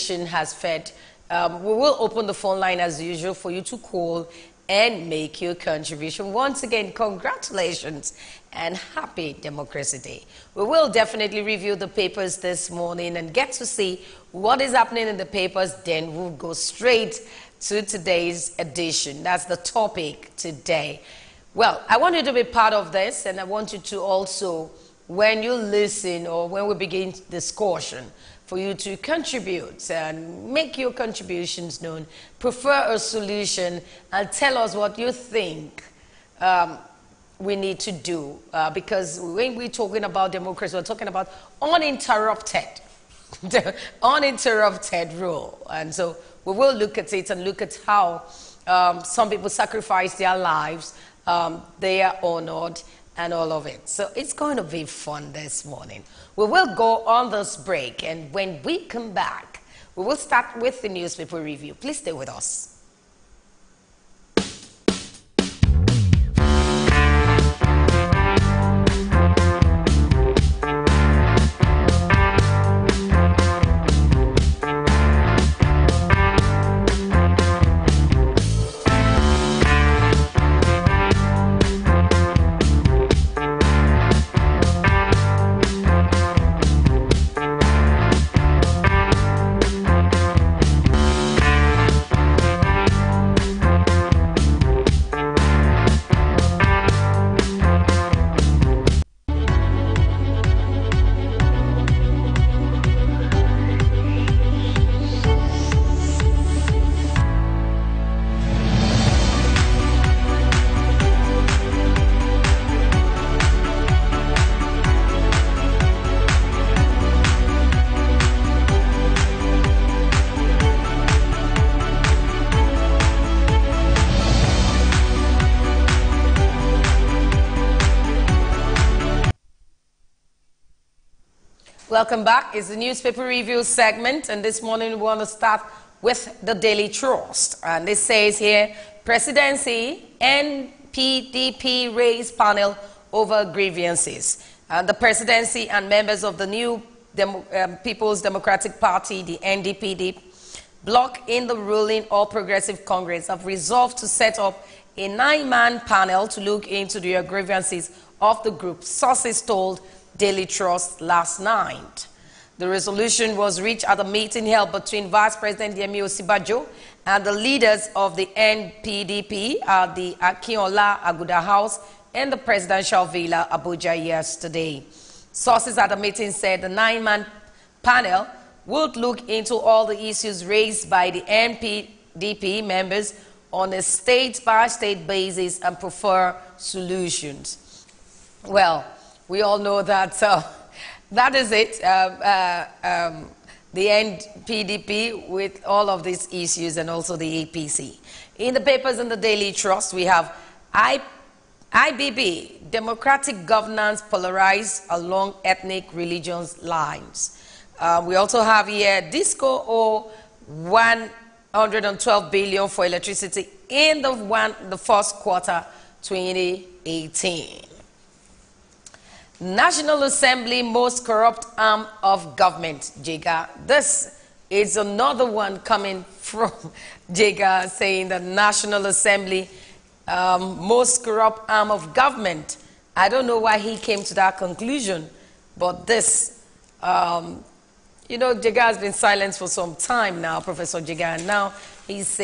has fed. We will open the phone line as usual for you to call and make your contribution. Once again, congratulations and happy Democracy Day. We will definitely review the papers this morning and get to see what is happening in the papers. Then we'll go straight to today's edition. That's the topic today. Well, I want you to be part of this, and I want you to also, when you listen or when we begin discussion, for you to contribute and make your contributions known, prefer a solution, and tell us what you think we need to do. Because when we're talking about democracy, we're talking about uninterrupted, uninterrupted rule. And so we will look at it and look at how some people sacrifice their lives, they are honored, and all of it. So it's going to be fun this morning. We will go on this break, and when we come back, we will start with the newspaper review. Please stay with us. Welcome back. It's the newspaper review segment, and this morning we want to start with the Daily Trust. And this says here, Presidency and PDP raise panel over grievances. The Presidency and members of the new People's Democratic Party, the NDPD, bloc in the ruling All Progressive Congress have resolved to set up a 9-man panel to look into the grievances of the group, sources told Daily Trust last night. The resolution was reached at a meeting held between Vice President Yemi Osinbajo and the leaders of the NPDP at the Akinola Aguda House in the Presidential Villa, Abuja, yesterday. Sources at the meeting said the 9-man panel would look into all the issues raised by the NPDP members on a state-by-state basis and prefer solutions. Well, we all know that that is it, the NPDP with all of these issues, and also the APC. In the papers in the Daily Trust, we have IBB, democratic governance polarized along ethnic religions lines. We also have here Disco owe 112 billion for electricity in the first quarter 2018. National Assembly most corrupt arm of government, Jega. This is another one coming from Jega, saying that National Assembly most corrupt arm of government. I don't know why he came to that conclusion, but this, you know, Jega has been silent for some time now, Professor Jega, and now he's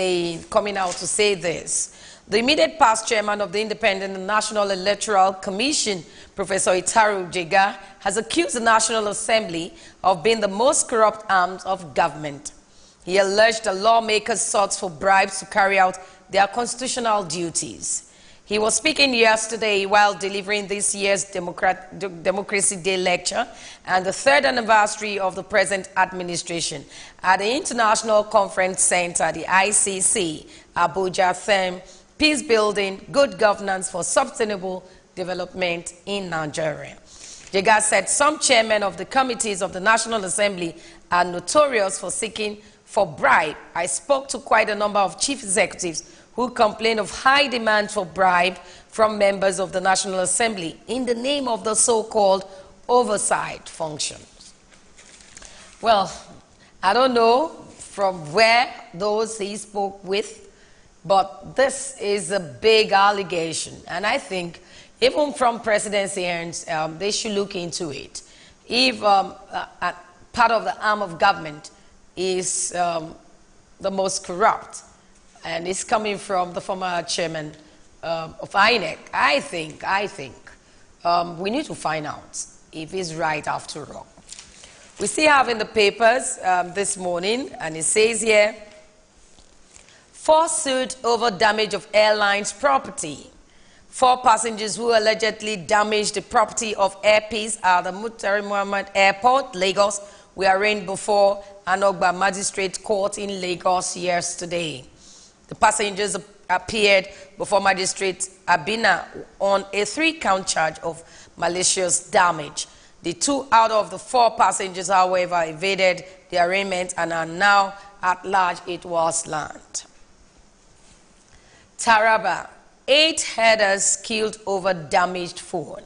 coming out to say this. The immediate past chairman of the Independent National Electoral Commission, Professor Itaru Jega, has accused the National Assembly of being the most corrupt arm of government. He alleged the lawmakers sought for bribes to carry out their constitutional duties. He was speaking yesterday while delivering this year's Democracy Day lecture and the 3rd anniversary of the present administration at the International Conference Center, the ICC, Abuja, theme, Peace Building, Good Governance for Sustainable Development in Nigeria. Jega said some chairmen of the committees of the National Assembly are notorious for seeking for bribe. I spoke to quite a number of chief executives who complain of high demand for bribe from members of the National Assembly in the name of the so-called oversight functions. Well, I don't know from where those he spoke with, but this is a big allegation, and I think even from presidency hands, they should look into it. If part of the arm of government is the most corrupt, and it's coming from the former chairman of INEC, I think we need to find out if he's right after all. We still have in the papers this morning, and it says here, "Forsuit over damage of airline's property. 4 passengers who allegedly damaged the property of Air Peace at the Murtala Muhammad Airport, Lagos, were arraigned before Anogba Magistrate Court in Lagos yesterday. The passengers appeared before Magistrate Abina on a 3-count charge of malicious damage. The 2 out of the 4 passengers, however, evaded the arraignment and are now at large at Wasland. Taraba, 8 herders killed over damaged phone.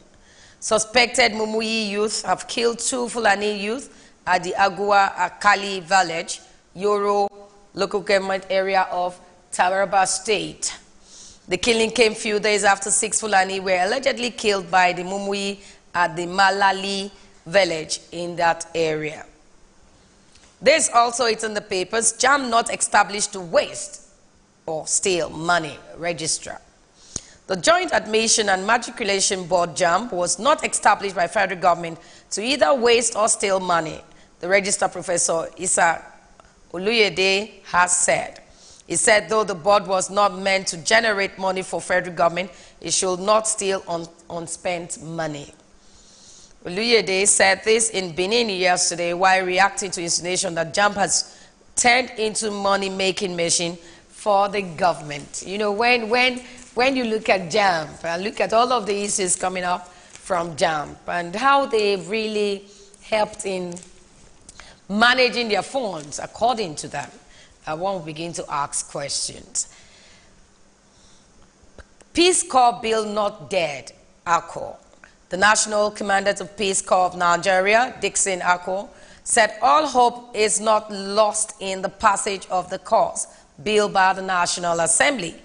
Suspected Mumuyi youth have killed 2 Fulani youth at the Agua Akali village, Yoro local government area of Taraba State. The killing came few days after 6 Fulani were allegedly killed by the Mumuyi at the Malali village in that area. This also is in the papers. JAM not established to waste or steal money registrar. The Joint Admission and Matriculation Board, JAM, was not established by federal government to either waste or steal money, the registrar Professor Isa Oluyede has said. He said though the board was not meant to generate money for federal government, it should not steal unspent money. Oluyede said this in Benin yesterday while reacting to insinuation that JAM has turned into money-making machine for the government. You know, when you look at JAM, look at all of the issues coming up from JAM and how they've really helped in managing their funds according to them, one will begin to ask questions. Peace Corps bill not dead, ACO. The National Commandant of Peace Corps of Nigeria, Dixon ACO, said all hope is not lost in the passage of the cause bill by the National Assembly.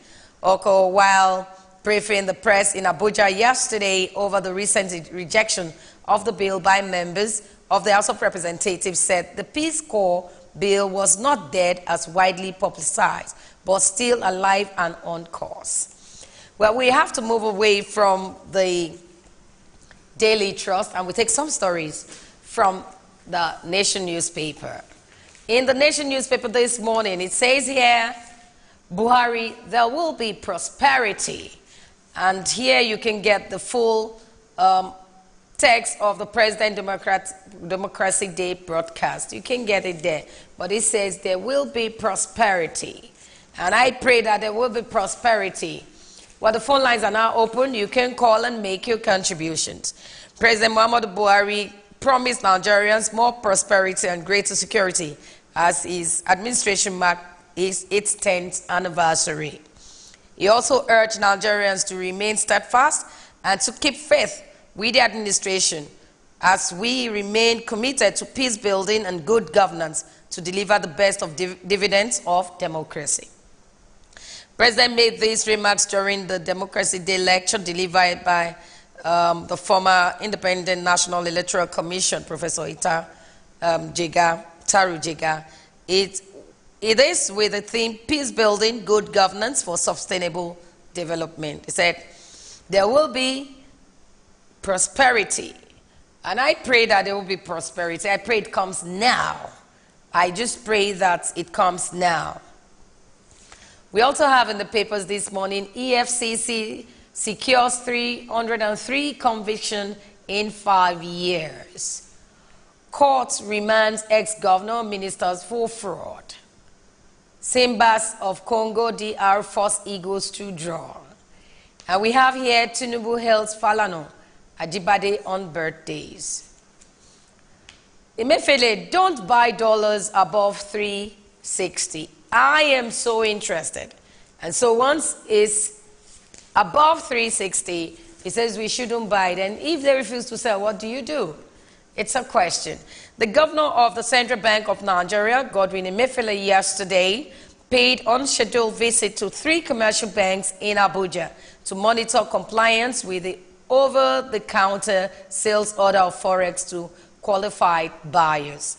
ACO, while briefing the press in Abuja yesterday over the recent rejection of the bill by members of the House of Representatives, said the Peace Corps bill was not dead as widely publicized, but still alive and on course. Well, we have to move away from the Daily Trust and we take some stories from the Nation newspaper. In the Nation newspaper this morning, it says here, Buhari, there will be prosperity. And here you can get the full text of the President Democracy Day broadcast. You can get it there. But it says there will be prosperity. And I pray that there will be prosperity. Well, the phone lines are now open. You can call and make your contributions. President Muhammadu Buhari promised Nigerians more prosperity and greater security as his administration marked its 10th anniversary. He also urged Nigerians to remain steadfast and to keep faith with the administration as we remain committed to peace building and good governance to deliver the best of dividends of democracy. President made these remarks during the Democracy Day lecture delivered by the former Independent National Electoral Commission, Professor Taru Jega. It is with the theme, peace building, good governance for sustainable development. He said, there will be prosperity. And I pray that there will be prosperity. I pray it comes now. I just pray that it comes now. We also have in the papers this morning, EFCC secures 303 convictions in 5 years. Court remands ex-governor ministers for fraud. Simbas of Congo DR forced Eagles to draw. And we have here Tinubu hails Falana Ajibade on birthdays. Emefiele, don't buy dollars above 360. I am so interested. And so once it's above 360, he says we shouldn't buy it. And if they refuse to sell, what do you do? It's a question. The governor of the Central Bank of Nigeria, Godwin Emefiele, yesterday paid unscheduled visit to 3 commercial banks in Abuja to monitor compliance with the over-the-counter sales order of forex to qualified buyers.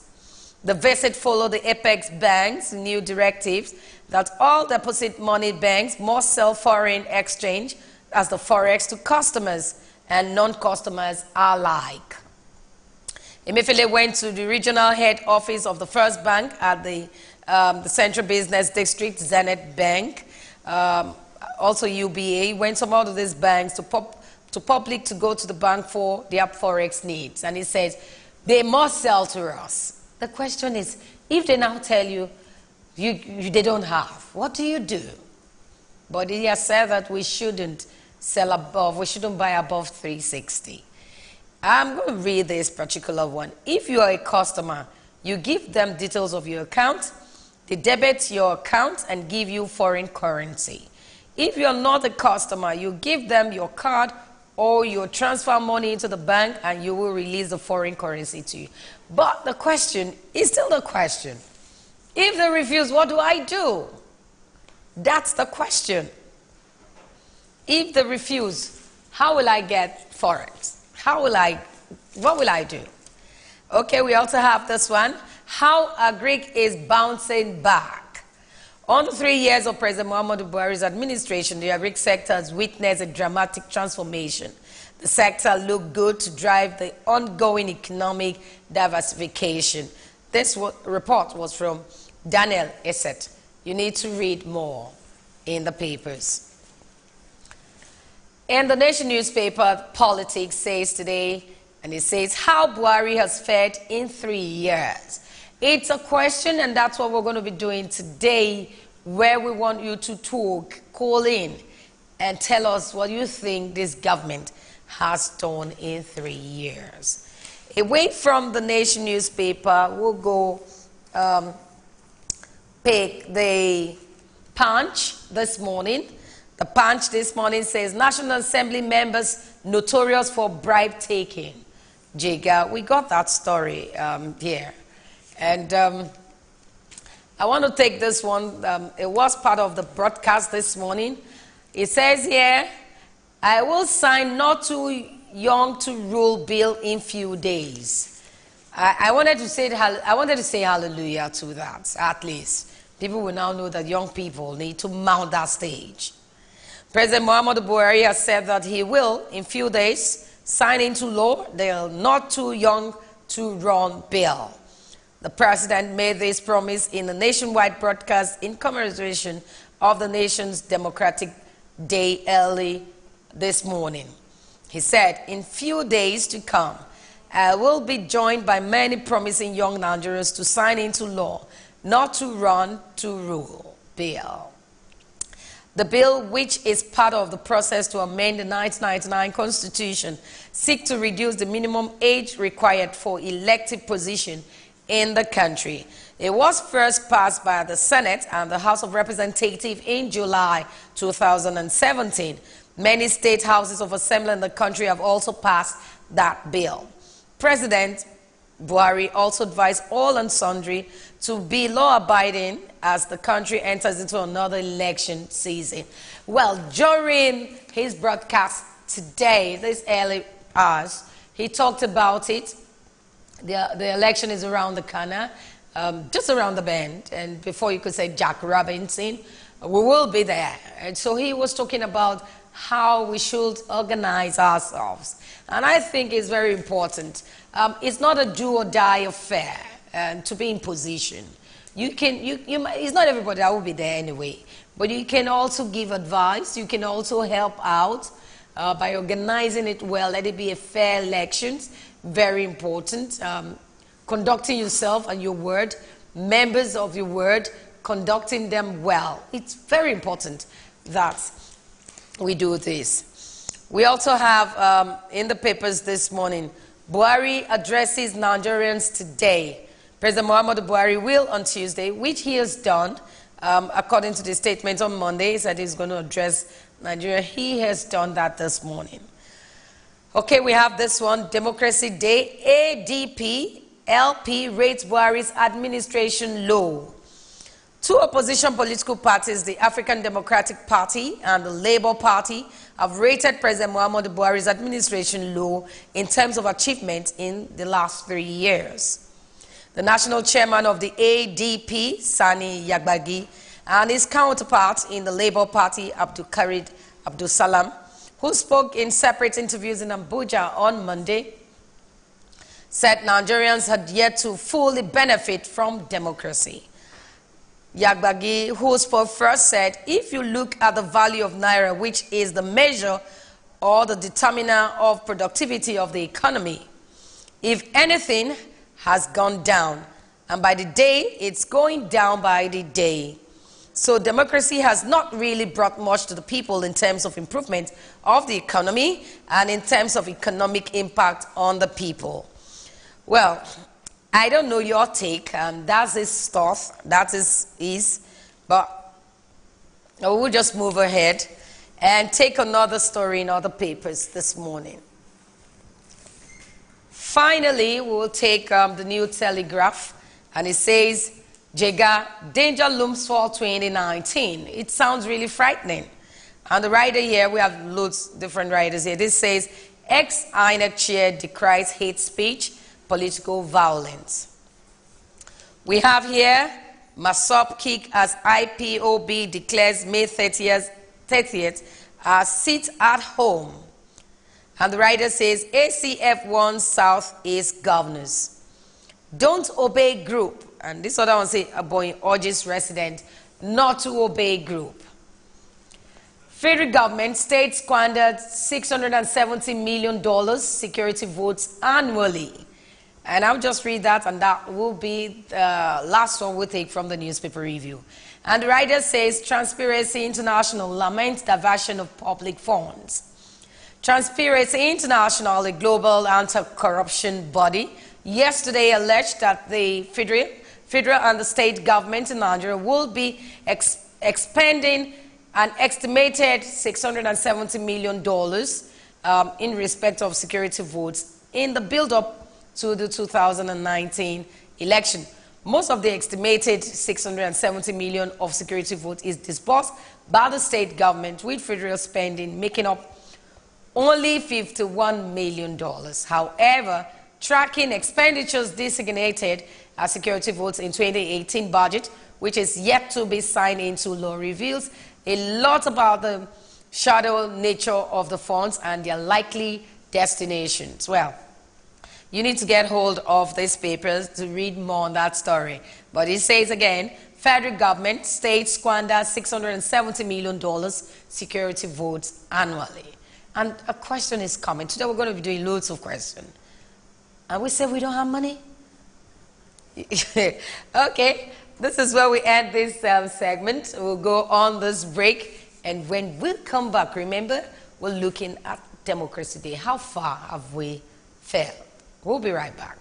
The visit followed the Apex Bank's new directives that all deposit money banks must sell foreign exchange as the forex to customers and non-customers alike. Emefiele went to the regional head office of the First Bank at the Central Business District, Zenith Bank, also UBA. Went some out of these banks to public to go to the bank for their forex needs. And he says, they must sell to us. The question is, if they now tell you, they don't have, what do you do? But he has said that we shouldn't sell above, we shouldn't buy above 360. I'm going to read this particular one. If you are a customer, you give them details of your account, they debit your account and give you foreign currency. If you're not a customer, you give them your card or you transfer money into the bank and you will release the foreign currency to you. But the question is still the question. If they refuse, what do I do? That's the question. If they refuse, how will I get forex? What will I do? Okay, we also have this one. How agric is bouncing back. On the 3 years of President Muhammadu Buhari's administration, the agric sector has witnessed a dramatic transformation. The sector looked good to drive the ongoing economic diversification. This report was from Daniel Esset. You need to read more in the papers. And the Nation newspaper, Politics, says today, and it says, how Buhari has fared in 3 years. It's a question, and that's what we're going to be doing today, where we want you to talk, call in, and tell us what you think this government has done in 3 years. Away from the Nation newspaper, we'll go pick the Punch this morning. The Punch this morning says, National Assembly members notorious for bribe taking. Jiga, we got that story here. And I want to take this one. It was part of the broadcast this morning. It says here, I will sign not too young to rule bill in few days. I wanted to say hallelujah to that, at least. People will now know that young people need to mount that stage. President Muhammadu Buhari has said that he will, in few days, sign into law the not too young to run bill. The president made this promise in a nationwide broadcast in commemoration of the nation's Democratic Day early this morning. He said, in few days to come, I will be joined by many promising young Nigerians to sign into law not to run to rule bill. The bill, which is part of the process to amend the 1999 Constitution, seeks to reduce the minimum age required for elective position in the country. It was first passed by the Senate and the House of Representatives in July 2017. Many state houses of assembly in the country have also passed that bill. President Buhari also advised all and sundry to be law-abiding as the country enters into another election season. Well, during his broadcast today, this early hours, he talked about it. The election is around the corner, just around the bend, and before you could say Jack Robinson, we will be there. And so he was talking about how we should organize ourselves. And I think it's very important. It's not a do or die affair to be in position. It's not everybody that will be there anyway, but you can also give advice. You can also help out by organizing it well. Let it be a fair elections. Very important. Conducting yourself and your word, members of your word, conducting them well. It's very important that we do this. We also have in the papers this morning, Buhari addresses Nigerians today. President Muhammadu Buhari will on Tuesday, which he has done, according to the statement on Monday, he said he's going to address Nigeria. He has done that this morning. Okay, we have this one, Democracy Day. ADP, LP rates Buhari's administration low. Two opposition political parties, the African Democratic Party and the Labour Party, have rated President Muhammadu Buhari's administration low in terms of achievement in the last 3 years. The national chairman of the ADP, Sani Yagbagi, and his counterpart in the Labour Party, Abdul Salam, who spoke in separate interviews in Abuja on Monday, said Nigerians had yet to fully benefit from democracy. Yagbagi, who spoke first, said, if you look at the value of Naira, which is the measure or the determiner of productivity of the economy, if anything has gone down, and by the day, it's going down by the day. So democracy has not really brought much to the people in terms of improvement of the economy and in terms of economic impact on the people. Well, I don't know your take, and that's his stuff, that is, but we'll just move ahead and take another story in other papers this morning. Finally, we'll take the New Telegraph, and it says, Jega, danger looms for 2019. It sounds really frightening. And the writer here, we have loads of different writers here. This says, ex-INEC chair decries hate speech, political violence. We have here, Masop kick as IPOB declares May 30th as sit at home. And the writer says, ACF1 South is governors. Don't obey group. And this other one says, Aboying urges resident not to obey group. Federal government, states squandered $670 million security votes annually. And I'll just read that, and that will be the last one we'll take from the newspaper review. And the writer says, Transparency International laments diversion of public funds. Transparency International, a global anti-corruption body, yesterday alleged that the federal and the state government in Nigeria will be expending an estimated $670 million in respect of security votes in the build-up to the 2019 election. Most of the estimated $670 million of security votes is disbursed by the state government, with federal spending making up only $51 million. However, tracking expenditures designated as security votes in 2018 budget, which is yet to be signed into law, reveals a lot about the shadow nature of the funds and their likely destinations. Well, you need to get hold of these papers to read more on that story. But it says again, federal government, states squander $670 million security votes annually. And a question is coming. Today we're going to be doing loads of questions. And we say we don't have money? Okay, this is where we end this segment. We'll go on this break. And when we come back, remember, we're looking at Democracy Day. How far have we failed? We'll be right back.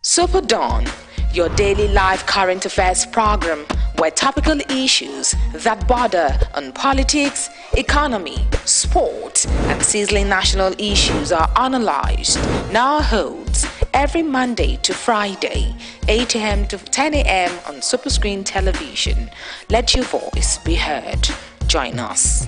SuperDawn, your daily live current affairs program where topical issues that border on politics, economy, sport, and sizzling national issues are analyzed, now holds every Monday to Friday, 8 a.m. to 10 a.m. on Superscreen Television. Let your voice be heard. Join us.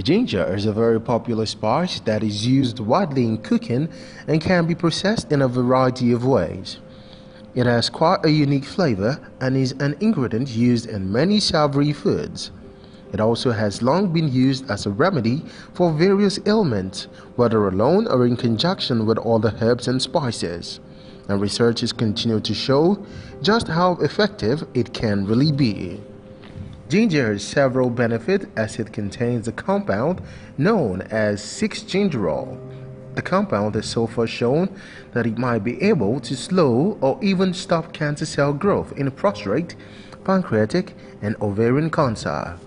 Ginger is a very popular spice that is used widely in cooking and can be processed in a variety of ways. It has quite a unique flavor and is an ingredient used in many savory foods. It also has long been used as a remedy for various ailments, whether alone or in conjunction with other herbs and spices. And researchers continue to show just how effective it can really be. Ginger has several benefits as it contains a compound known as 6-gingerol. The compound has so far shown that it might be able to slow or even stop cancer cell growth in prostate, pancreatic, and ovarian cancer.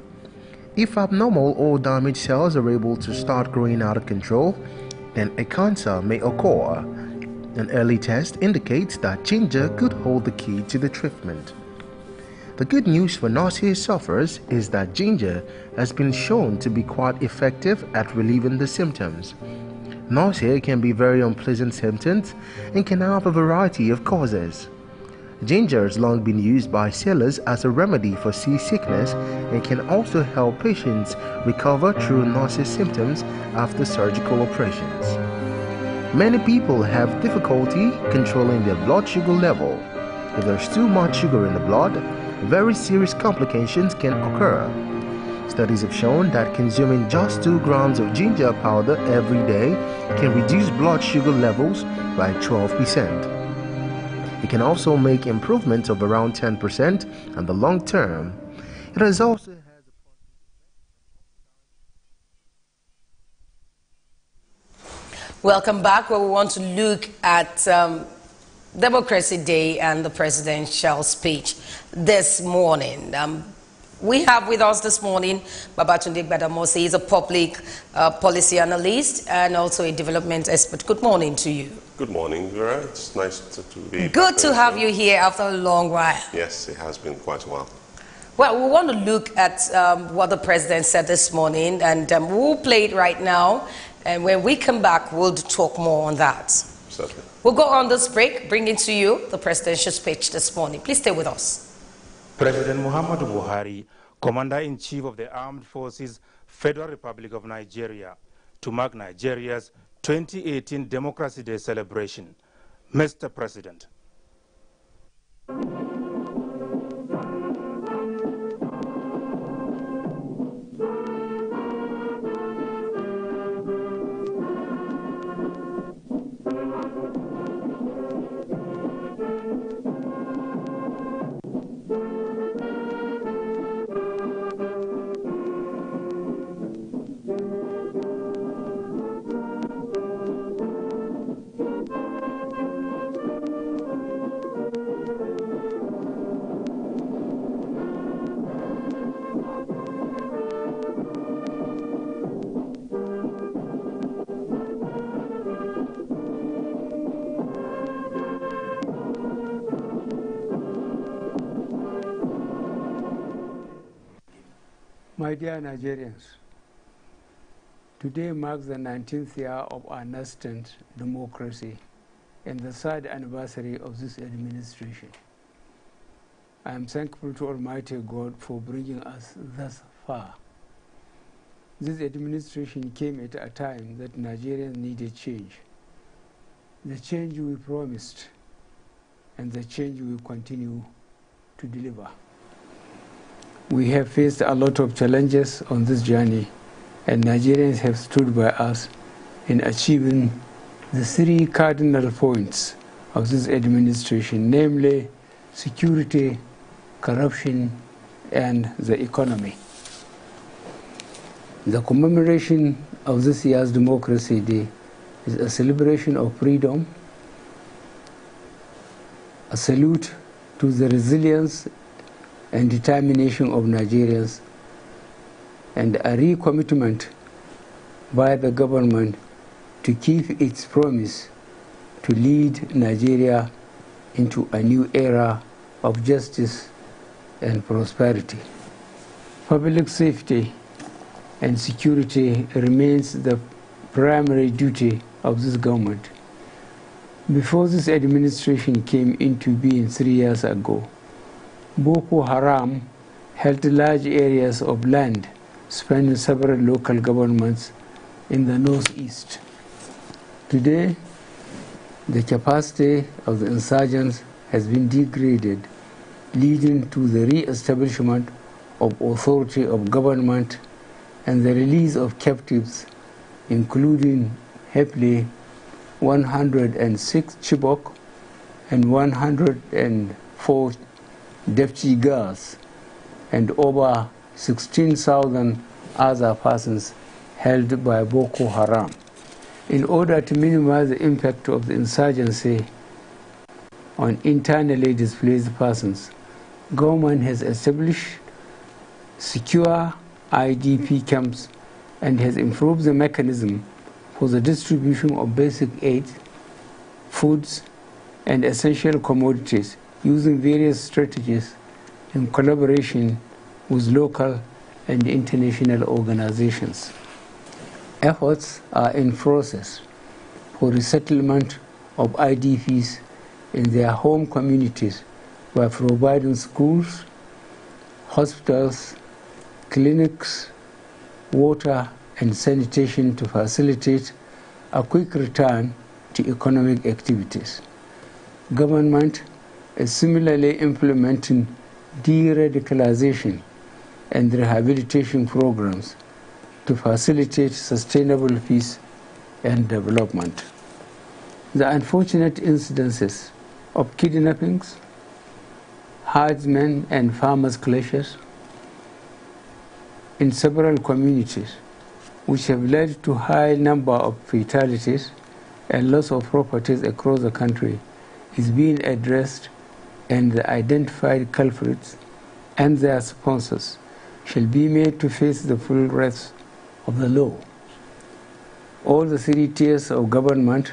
If abnormal or damaged cells are able to start growing out of control, then a cancer may occur. An early test indicates that ginger could hold the key to the treatment. The good news for nausea sufferers is that ginger has been shown to be quite effective at relieving the symptoms. Nausea can be very unpleasant symptoms and can have a variety of causes. Ginger has long been used by sailors as a remedy for seasickness and can also help patients recover through nausea symptoms after surgical operations. Many people have difficulty controlling their blood sugar level. If there's too much sugar in the blood, very serious complications can occur. Studies have shown that consuming just 2 grams of ginger powder every day can reduce blood sugar levels by 12%. It can also make improvements of around 10% in the long term. It has also Welcome back, where we want to look at Democracy Day and the presidential speech this morning. We have with us this morning Babatunde Gbadamosi. He's a public policy analyst and also a development expert. Good morning to you. Good morning, Vera. It's nice to be good to have you here after a long while. Yes, it has been quite a while. Well, we want to look at what the president said this morning, and we'll play it right now. And when we come back, we'll talk more on that. Certainly. We'll go on this break, bringing to you the presidential speech this morning. Please stay with us. President Muhammadu Buhari, Commander-in-Chief of the Armed Forces, Federal Republic of Nigeria, to mark Nigeria's 2018 Democracy Day celebration. Mr. President. My dear Nigerians, today marks the 19th year of our nascent democracy and the 3rd anniversary of this administration. I am thankful to Almighty God for bringing us thus far. This administration came at a time that Nigerians needed change. The change we promised and the change we continue to deliver. We have faced a lot of challenges on this journey, and Nigerians have stood by us in achieving the 3 cardinal points of this administration, namely security, corruption, and the economy. The commemoration of this year's Democracy Day is a celebration of freedom, a salute to the resilience and determination of Nigerians, and a recommitment by the government to keep its promise to lead Nigeria into a new era of justice and prosperity. Public safety and security remains the primary duty of this government. Before this administration came into being 3 years ago, Boko Haram held large areas of land spanning several local governments in the northeast. Today, the capacity of the insurgents has been degraded, leading to the re-establishment of authority of government and the release of captives, including happily 106 Chibok and 104 deputy girls and over 16,000 other persons held by Boko Haram. In order to minimize the impact of the insurgency on internally displaced persons, government has established secure IDP camps and has improved the mechanism for the distribution of basic aid, foods, and essential commodities using various strategies in collaboration with local and international organizations. Efforts are in process for resettlement of IDPs in their home communities by providing schools, hospitals, clinics, water, and sanitation to facilitate a quick return to economic activities. Government is similarly implementing de-radicalization and rehabilitation programs to facilitate sustainable peace and development. The unfortunate incidences of kidnappings, herdsmen and farmers' clashes in several communities, which have led to high number of fatalities and loss of properties across the country, is being addressed, and the identified culprits and their sponsors shall be made to face the full wrath of the law. All the three tiers of government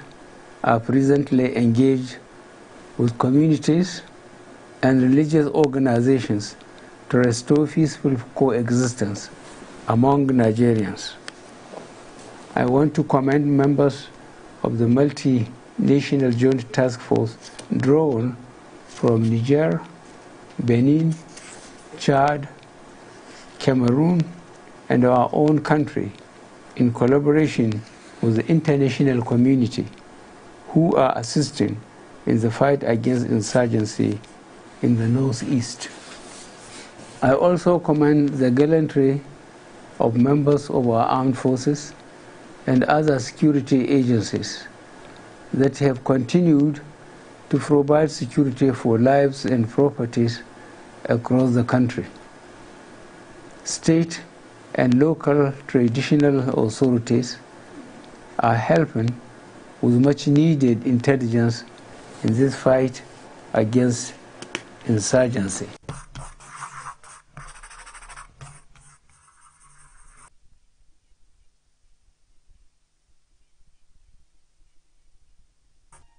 are presently engaged with communities and religious organizations to restore peaceful coexistence among Nigerians. I want to commend members of the multinational joint task force drawn from Niger, Benin, Chad, Cameroon, and our own country in collaboration with the international community who are assisting in the fight against insurgency in the northeast. I also commend the gallantry of members of our armed forces and other security agencies that have continued to provide security for lives and properties across the country. State and local traditional authorities are helping with much needed intelligence in this fight against insurgency.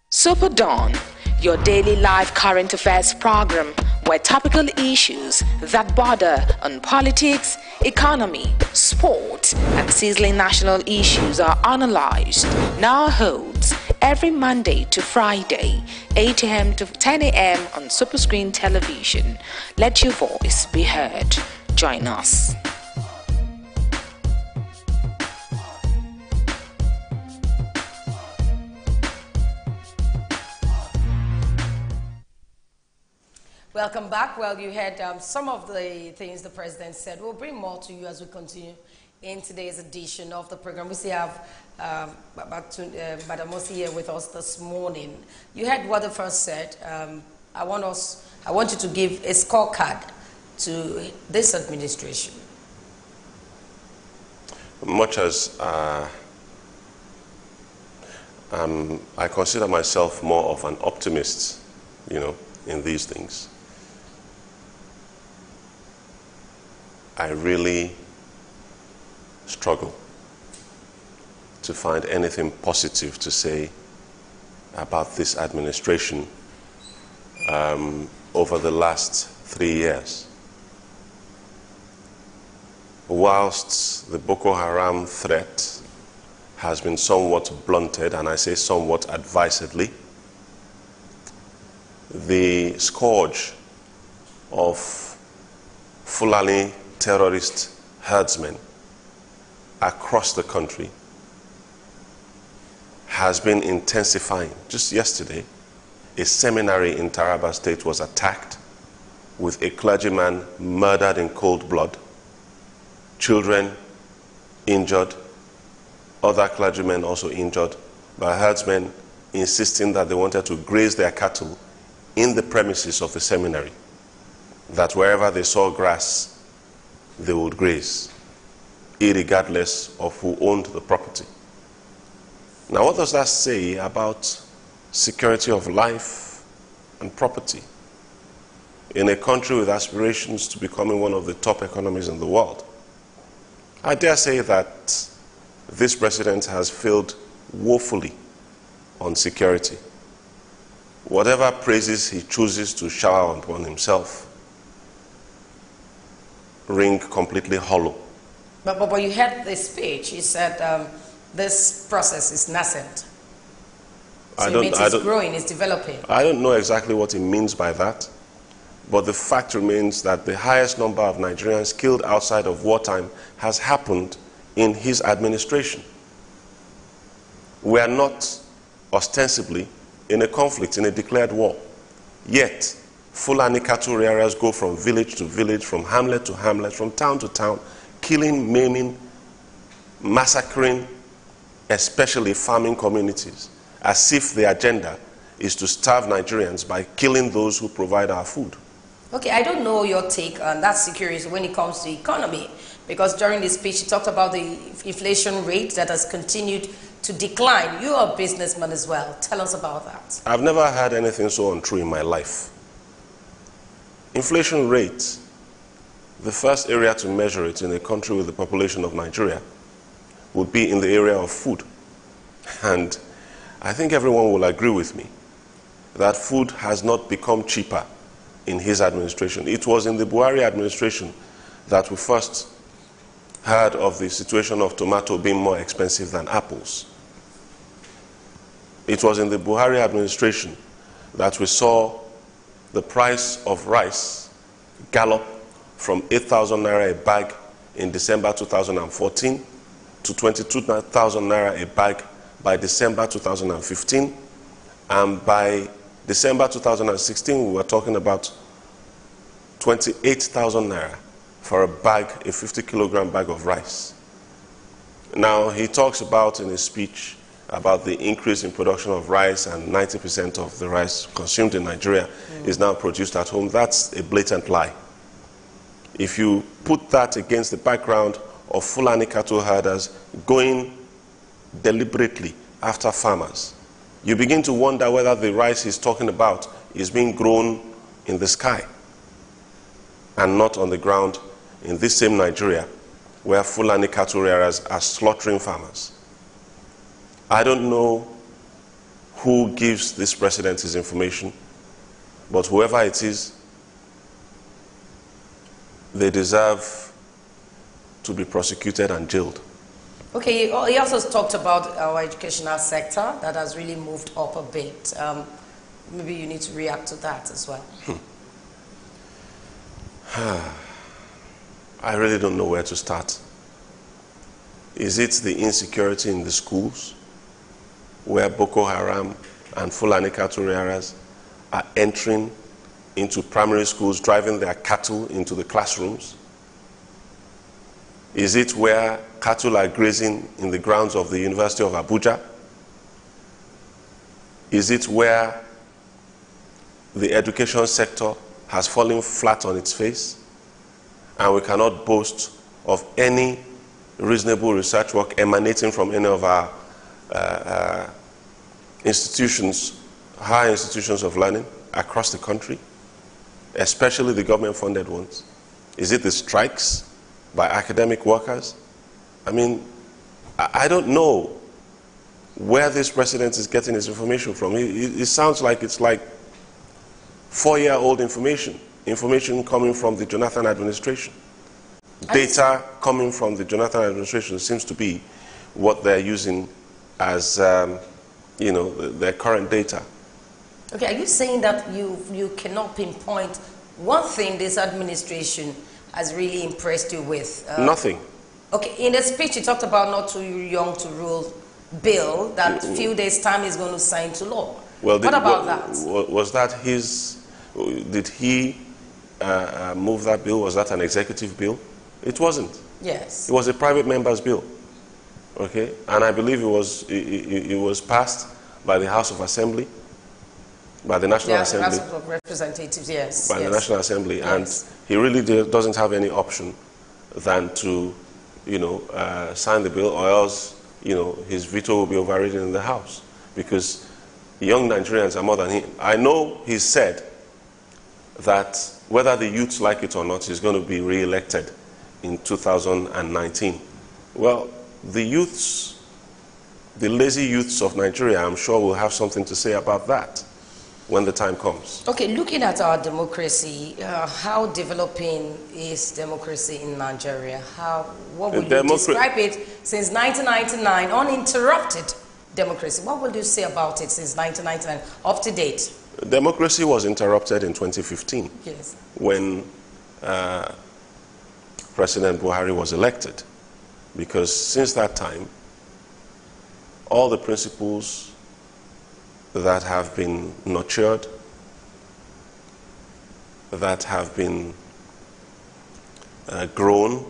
SuperDawn, your daily live current affairs program where topical issues that border on politics, economy, sport, and sizzling national issues are analyzed, now holds every Monday to Friday, 8 a.m. to 10 a.m. on Superscreen television. Let your voice be heard. Join us. Welcome back. Well, you heard some of the things the president said. We'll bring more to you as we continue in today's edition of the program. We still have Madam Mosi here with us this morning. You heard what the first said. I want you to give a scorecard to this administration. Much as I consider myself more of an optimist, in these things, I really struggle to find anything positive to say about this administration over the last 3 years. Whilst the Boko Haram threat has been somewhat blunted, and I say somewhat advisedly, the scourge of Fulani terrorists herdsmen across the country has been intensifying. Just yesterday, a seminary in Taraba State was attacked with a clergyman murdered in cold blood, children injured, other clergymen also injured by herdsmen insisting that they wanted to graze their cattle in the premises of the seminary, that wherever they saw grass, they would graze, irregardless of who owned the property. Now, what does that say about security of life and property in a country with aspirations to becoming one of the top economies in the world? I dare say that this president has failed woefully on security. Whatever praises he chooses to shower upon himself ring completely hollow. But you heard the speech. He said this process is nascent. So it means it's growing, it's developing. I don't know exactly what he means by that, but the fact remains that the highest number of Nigerians killed outside of wartime has happened in his administration. We are not ostensibly in a conflict, in a declared war. Yet, Fulani cattle rearers go from village to village, from hamlet to hamlet, from town to town, killing, maiming, massacring, especially farming communities, as if the agenda is to starve Nigerians by killing those who provide our food. Okay, I don't know your take on that security when it comes to economy, because during the speech you talked about the inflation rate that has continued to decline. You are a businessman as well. Tell us about that. I've never heard anything so untrue in my life. Inflation rate, the first area to measure it in a country with the population of Nigeria, would be in the area of food. And I think everyone will agree with me that food has not become cheaper in his administration. It was in the Buhari administration that we first heard of the situation of tomato being more expensive than apples. It was in the Buhari administration that we saw the price of rice gallop from 8,000 naira a bag in December 2014 to 22,000 naira a bag by December 2015. And by December 2016, we were talking about 28,000 naira for a bag, a 50-kilogram bag of rice. Now, he talks about in his speech about the increase in production of rice, and 90% of the rice consumed in Nigeria is now produced at home. That's a blatant lie. If you put that against the background of Fulani cattle herders going deliberately after farmers, you begin to wonder whether the rice he's talking about is being grown in the sky and not on the ground in this same Nigeria where Fulani cattle rearers are slaughtering farmers. I don't know who gives this president his information, but whoever it is, they deserve to be prosecuted and jailed. Okay, he also talked about our educational sector that has really moved up a bit. Maybe you need to react to that as well. I really don't know where to start. Is it the insecurity in the schools, where Boko Haram and Fulani cattle rearers are entering into primary schools, driving their cattle into the classrooms? Is it where cattle are grazing in the grounds of the University of Abuja? Is it where the education sector has fallen flat on its face and we cannot boast of any reasonable research work emanating from any of our institutions, higher institutions of learning across the country, especially the government-funded ones? Is it the strikes by academic workers? I mean, I don't know where this president is getting his information from. It sounds like it's like 4-year-old information coming from the Jonathan administration. Data coming from the Jonathan administration seems to be what they're using as, their current data. Okay, are you saying that you cannot pinpoint one thing this administration has really impressed you with? Nothing. Okay, in the speech, he talked about not too young to rule bill that few days' time is going to sign to law. Well, what about that? Was that his, did he move that bill? Was that an executive bill? It wasn't. Yes. It was a private member's bill. Okay, and I believe it was passed by the House of Assembly, by the National Assembly. House of Representatives, yes. By the National Assembly, yes. And he really doesn't have any option than to, sign the bill, or else, his veto will be overridden in the House, because young Nigerians are more than him. I know he said that whether the youths like it or not, he's going to be re-elected in 2019. Well, the youths, the lazy youths of Nigeria, I'm sure will have something to say about that when the time comes. Okay, looking at our democracy, how developing is democracy in Nigeria? What would you describe it since 1999, uninterrupted democracy? What would you say about it since 1999, up to date? Democracy was interrupted in 2015, yes, when President Buhari was elected, because since that time, all the principles that have been nurtured, that have been grown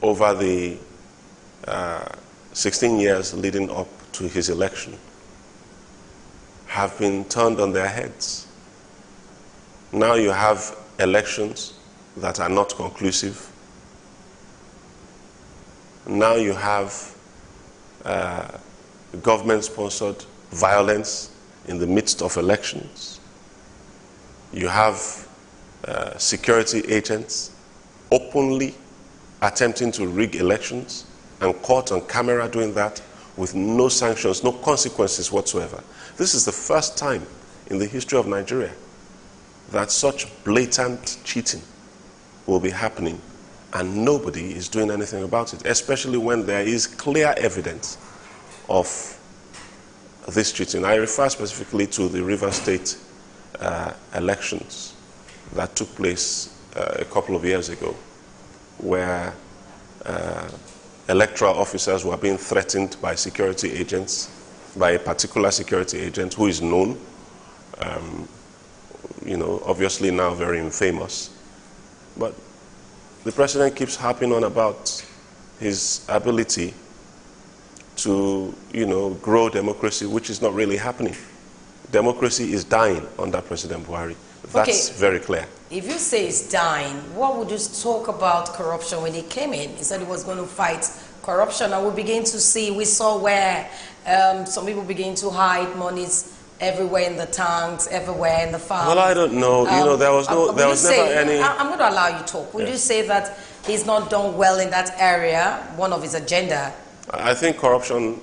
over the 16 years leading up to his election, have been turned on their heads. Now you have elections that are not conclusive. Now you have government-sponsored violence in the midst of elections. You have security agents openly attempting to rig elections and caught on camera doing that with no sanctions, no consequences whatsoever. This is the first time in the history of Nigeria that such blatant cheating will be happening and nobody is doing anything about it, especially when there is clear evidence of this cheating. I refer specifically to the Rivers State elections that took place a couple of years ago, where electoral officers were being threatened by security agents, by a particular security agent who is known, obviously now very infamous. But the president keeps harping on about his ability to, grow democracy, which is not really happening. Democracy is dying under President Buhari. That's very clear. If you say it's dying, what would you talk about corruption when he came in? He said he was going to fight corruption, and we saw where some people begin to hide monies everywhere in the tanks, everywhere in the farms. Well, I don't know. There was never any. I'm going to allow you to talk. Would you say that he's not done well in that area, one of his agenda? I think corruption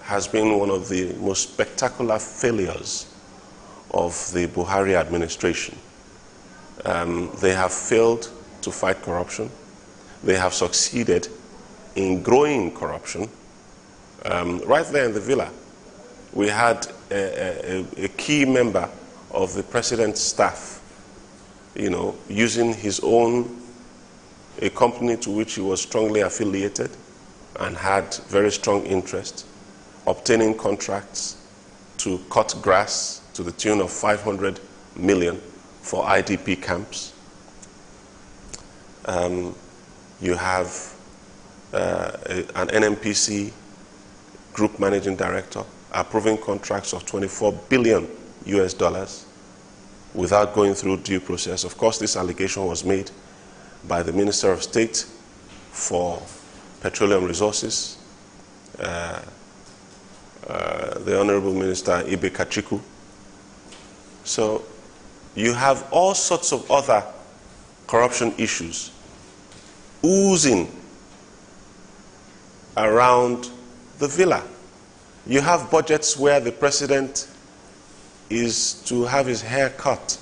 has been one of the most spectacular failures of the Buhari administration. They have failed to fight corruption. They have succeeded in growing corruption. Right there in the villa, we had a key member of the president's staff, using his own, a company to which he was strongly affiliated and had very strong interest, obtaining contracts to cut grass to the tune of 500 million for IDP camps. You have an NNPC group managing director approving contracts of $24 billion without going through due process. Of course, this allegation was made by the Minister of State for Petroleum Resources, the Honorable Minister Ibe Kachiku. So you have all sorts of other corruption issues oozing around the villa. You have budgets where the president is to have his hair cut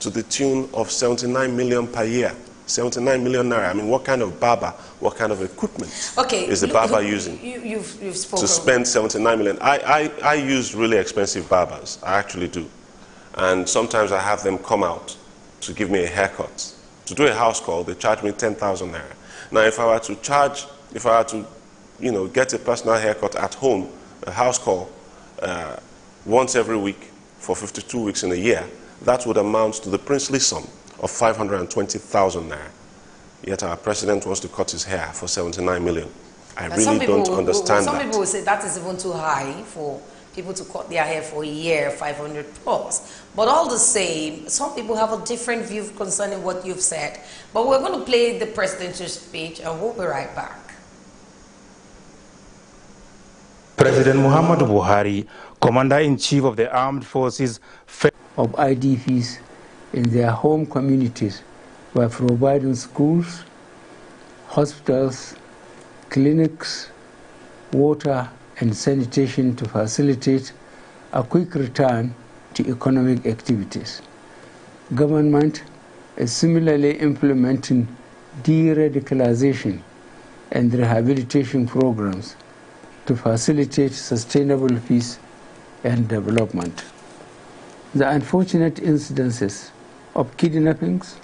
to the tune of 79 million per year. 79 million naira. I mean, what kind of barber, what kind of equipment is the barber using you've spoken to spend 79 million? I use really expensive barbers. I actually do. And sometimes I have them come out to give me a haircut. To do a house call, they charge me 10,000 naira. Now, if I were to get a personal haircut at home, a house call, once every week for 52 weeks in a year, that would amount to the princely sum of 520,000 naira. Yet our president wants to cut his hair for 79 million. I really don't understand that. Some people will say that is even too high for people to cut their hair for a year, 500 plus. But all the same, some people have a different view concerning what you've said. But we're going to play the presidential speech and we'll be right back. President Muhammadu Buhari, Commander-in-Chief of the Armed Forces of IDPs in their home communities by providing schools, hospitals, clinics, water and sanitation to facilitate a quick return to economic activities. Government is similarly implementing de-radicalization and rehabilitation programs to facilitate sustainable peace and development. The unfortunate incidences of kidnappings,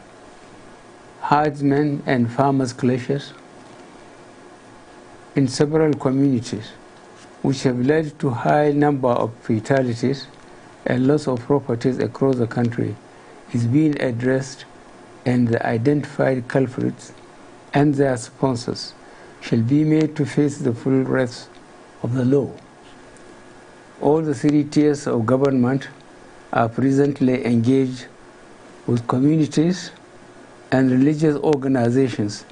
herdsmen and farmers' clashes in several communities, which have led to high number of fatalities and loss of properties across the country, is being addressed, and the identified culprits and their sponsors shall be made to face the full wrath of the law. All the three tiers of government are presently engaged with communities and religious organizations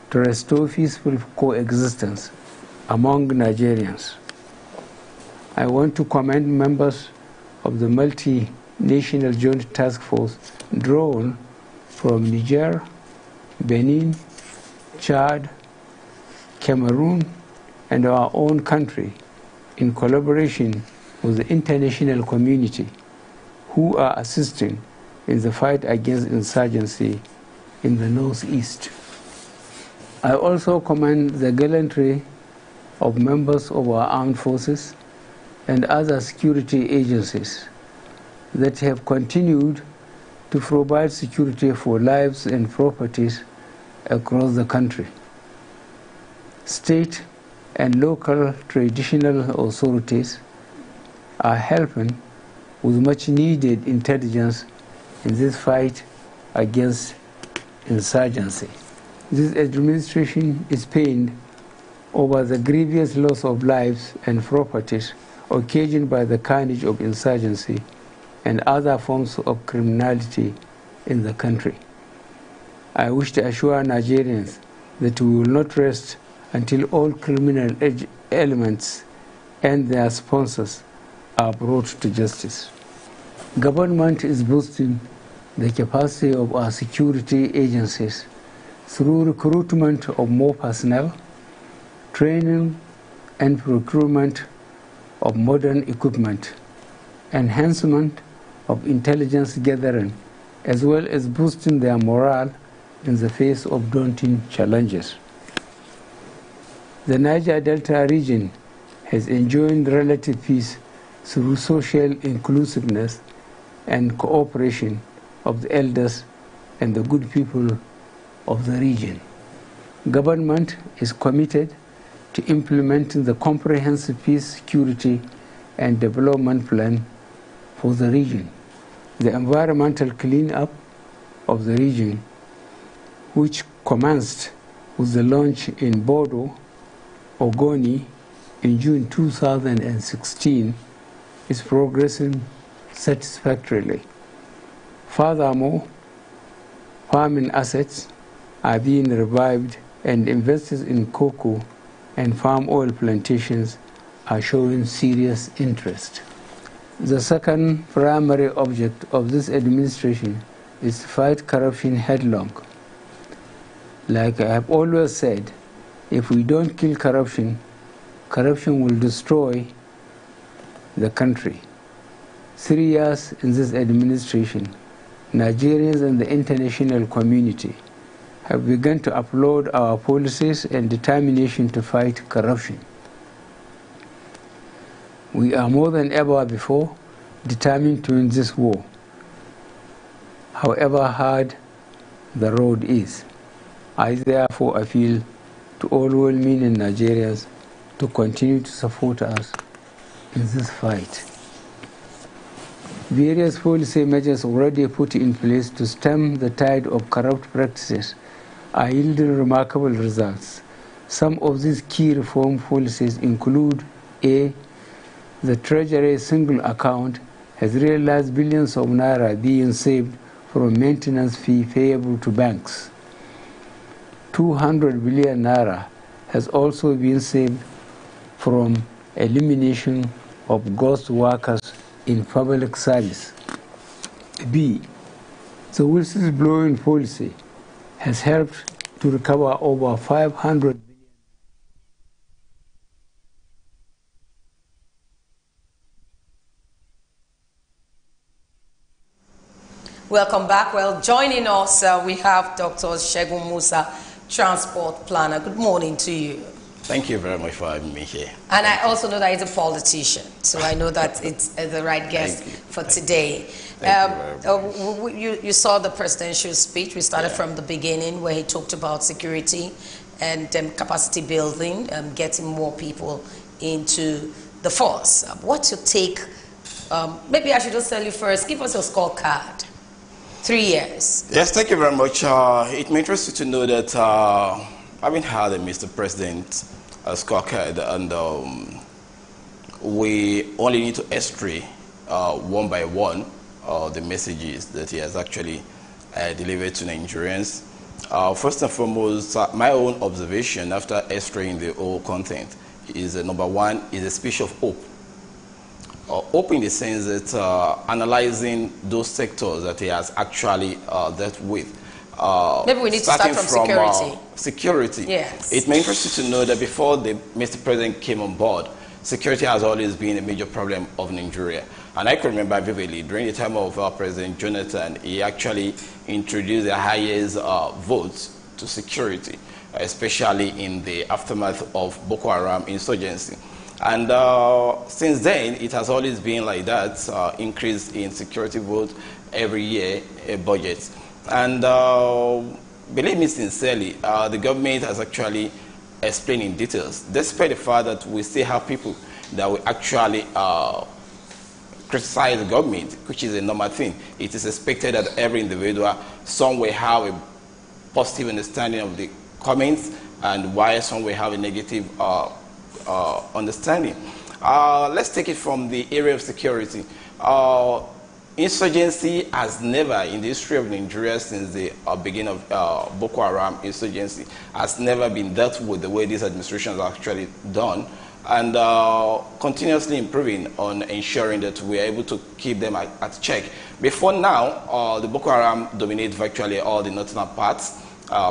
to restore peaceful coexistence among Nigerians. I want to commend members of the multinational joint task force drawn from Niger, Benin, Chad, Cameroon, and our own country in collaboration with the international community who are assisting in the fight against insurgency in the northeast. I also commend the gallantry of members of our armed forces and other security agencies that have continued to provide security for lives and properties across the country. State and local traditional authorities are helping with much needed intelligence in this fight against insurgency. This administration is pained over the grievous loss of lives and properties occasioned by the carnage of insurgency and other forms of criminality in the country. I wish to assure Nigerians that we will not rest until all criminal elements and their sponsors are brought to justice. Government is boosting the capacity of our security agencies through recruitment of more personnel, training and procurement of modern equipment, enhancement of intelligence gathering, as well as boosting their morale in the face of daunting challenges. The Niger Delta region has enjoyed relative peace through social inclusiveness and cooperation of the elders and the good people of the region. Government is committed to implementing the comprehensive peace, security, and development plan for the region. The environmental cleanup of the region, which commenced with the launch in Bodo, Ogoni in June 2016, is progressing satisfactorily. Furthermore, farming assets are being revived and investors in cocoa and palm oil plantations are showing serious interest. The second primary object of this administration is to fight corruption headlong. Like I have always said, if we don't kill corruption, corruption will destroy the country. 3 years in this administration, Nigerians and the international community have begun to applaud our policies and determination to fight corruption. We are more than ever before determined to win this war. however hard the road is. I therefore appeal to all well-meaning Nigerians to continue to support us in this fight. Various policy measures already put in place to stem the tide of corrupt practices are yielding remarkable results. Some of these key reform policies include: A. The Treasury single account has realized billions of naira being saved from maintenance fee payable to banks. 200 billion naira has also been saved from elimination of ghost workers in public service. B. The whistleblowing policy has helped to recover over 500 billion. Welcome back. Well, joining us, we have Dr. Segun Musa, transport planner. Good morning to you. Thank you very much for having me here. And I also know that he's a politician, so I know that it's the right guest for today. You saw the presidential speech. We started from the beginning where he talked about security and capacity building, getting more people into the force. What's your take? Maybe I should just tell you first, give us your scorecard. 3 years. Yes, thank you very much. It may interest you to know that having had Mr. President scorecard, and we only need to extract one by one the messages that he has actually delivered to Nigerians. First and foremost, my own observation after extracting the whole content is number one is a speech of hope. Hope in the sense that analyzing those sectors that he has actually dealt with. Maybe we need to start from security. Security. Yes. It may interest you to know that before Mr. President came on board, security has always been a major problem of Nigeria. And I can remember vividly, during the time of President Jonathan, he actually introduced the highest votes to security, especially in the aftermath of Boko Haram insurgency. And since then, it has always been like that, increase in security vote every year, a budget. And believe me sincerely, the government has actually explained in details, despite the fact that we still have people that will actually criticize the government, which is a normal thing. It is expected that every individual somewhere have a positive understanding of the comments, and while some will have a negative understanding. Let's take it from the area of security. Insurgency has never, in the history of Nigeria since the beginning of Boko Haram insurgency, has never been dealt with the way this administration has actually done, and continuously improving on ensuring that we are able to keep them at check. Before now, the Boko Haram dominate virtually all the northern parts,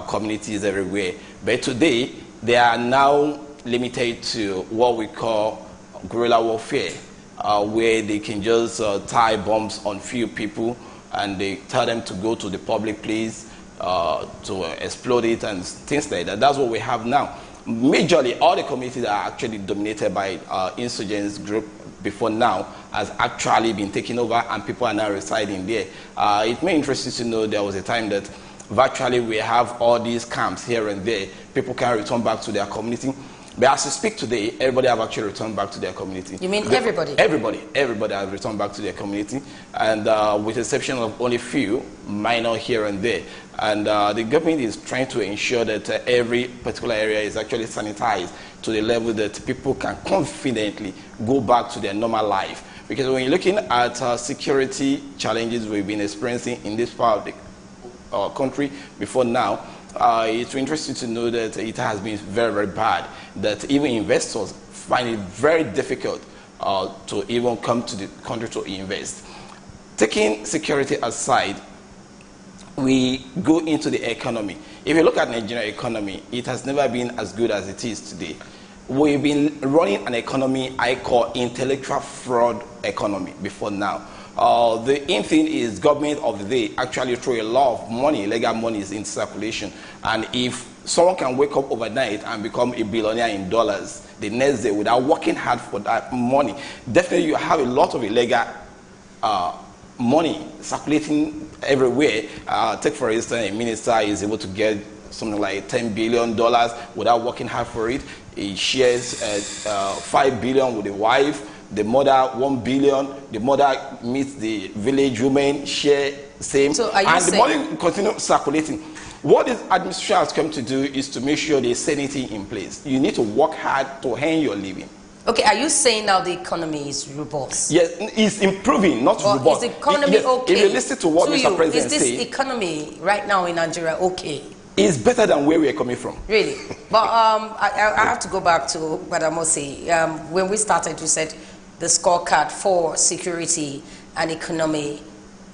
communities everywhere. But today, they are now limited to what we call guerrilla warfare, where they can just tie bombs on few people and they tell them to go to the public place to explode it and things like that. That's what we have now. Majorly, all the communities are actually dominated by insurgents group before now has actually been taken over, and people are now residing there. It may interest you to know there was a time that virtually we have all these camps here and there. People can return back to their community. But as we speak today, everybody have actually returned back to their community. You mean everybody? Everybody has returned back to their community, and with the exception of only few, minor here and there. And the government is trying to ensure that every particular area is actually sanitized to the level that people can confidently go back to their normal life. Because when you're looking at security challenges we've been experiencing in this part of the country before now, it's interesting to know that it has been very, very bad, that even investors find it very difficult to even come to the country to invest. Taking security aside, we go into the economy. If you look at the Nigerian economy, it has never been as good as it is today. We've been running an economy I call intellectual fraud economy before now. The in thing is government of the day actually throw a lot of money, legal money is in circulation. And if someone can wake up overnight and become a billionaire in dollars the next day without working hard for that money, definitely you have a lot of illegal money circulating everywhere. Take for instance, a minister is able to get something like $10 billion without working hard for it. He shares $5 billion with the wife. The mother, $1 billion. The mother meets the village women, share same. So are you and saying, the money continues circulating. What this administration has come to do is to make sure there's sanity in place. You need to work hard to earn your living. okay, are you saying now the economy is robust? Yes, it's improving, not Well, robust. is the economy okay? If you listen to what Mr. President is this said, economy right now in Nigeria okay? it's better than where we're coming from. Really? But I have to go back to what I must say. When we started, we said the scorecard for security and economy,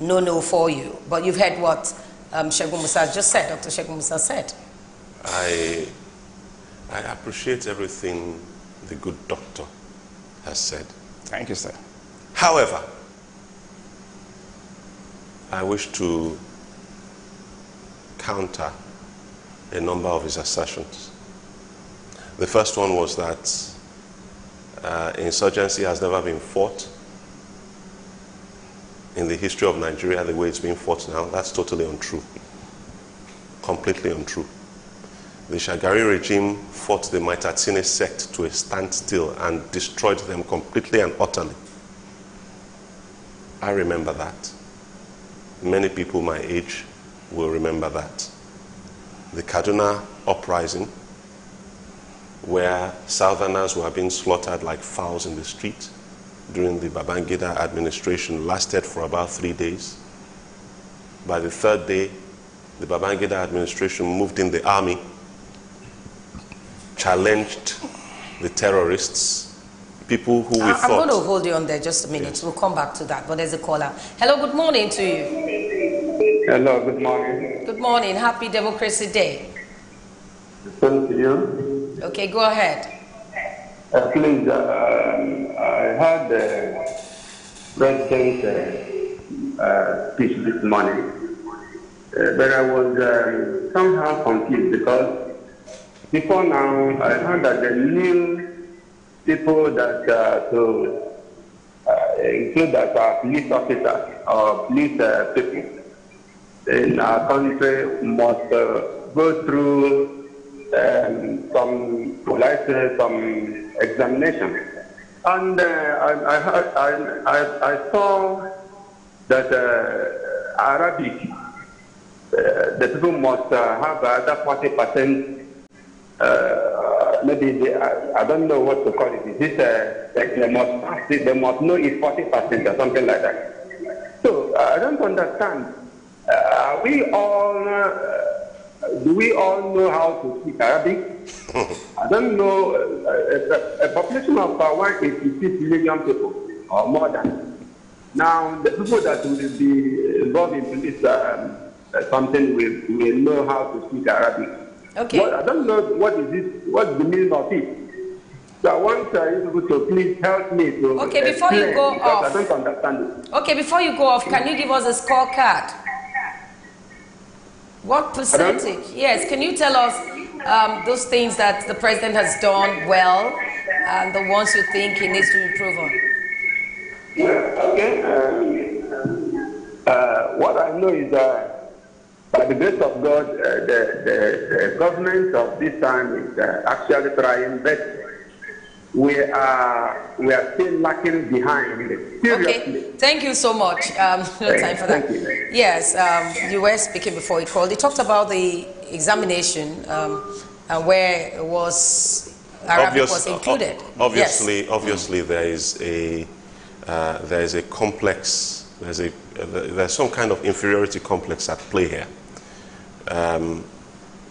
no for you. But you've heard what Segun Musa just said, Dr. Segun Musa said. I appreciate everything the good doctor has said. Thank you, sir. However, I wish to counter a number of his assertions. The first one was that insurgency has never been fought in the history of Nigeria the way it's being fought now. That's totally untrue. Completely untrue. The Shagari regime fought the Maitatsine sect to a standstill and destroyed them completely and utterly. I remember that. Many people my age will remember that. The Kaduna uprising, where Southerners were being slaughtered like fowls in the street during the Babangida administration, lasted for about 3 days. By the third day, the Babangida administration moved in the army, challenged the terrorists, people who we thought... I'm going to hold you on there just a minute. Yes. We'll come back to that, but there's a caller. Hello, good morning to you. Hello, good morning. Good morning. Happy Democracy Day. Thank you. Okay, go ahead. Please, I heard the President's speech this morning, but I was somehow confused because before now, I heard that the new people that to include that are police officers or police people in our country must go through some, well, I say, some examination. And I saw that Arabic, the people must have other 40%. Maybe I don't know what to call it. Is this they must know it's 40% or something like that. So I don't understand. Do we all know how to speak Arabic? I don't know. A population of 186 million people or more than. Now the people that will be involved in police something will know how to speak Arabic. Okay. I don't know what is it. What's the meaning of it? So I want you to please help me to. Okay, before you go off. I don't understand it. Okay, before you go off, can you give us a scorecard? What percentage? Yes, can you tell us those things that the president has done well and the ones you think he needs to improve on? Okay. What I know is that by the grace of God, the government of this time is actually trying, but we are still lacking behind. Seriously. Okay, thank you so much. No time for that. Yes, you were speaking before he called. You talked about the examination and where it was Arabic was included. Obviously, yes. Obviously, there is a complex. There's some kind of inferiority complex at play here.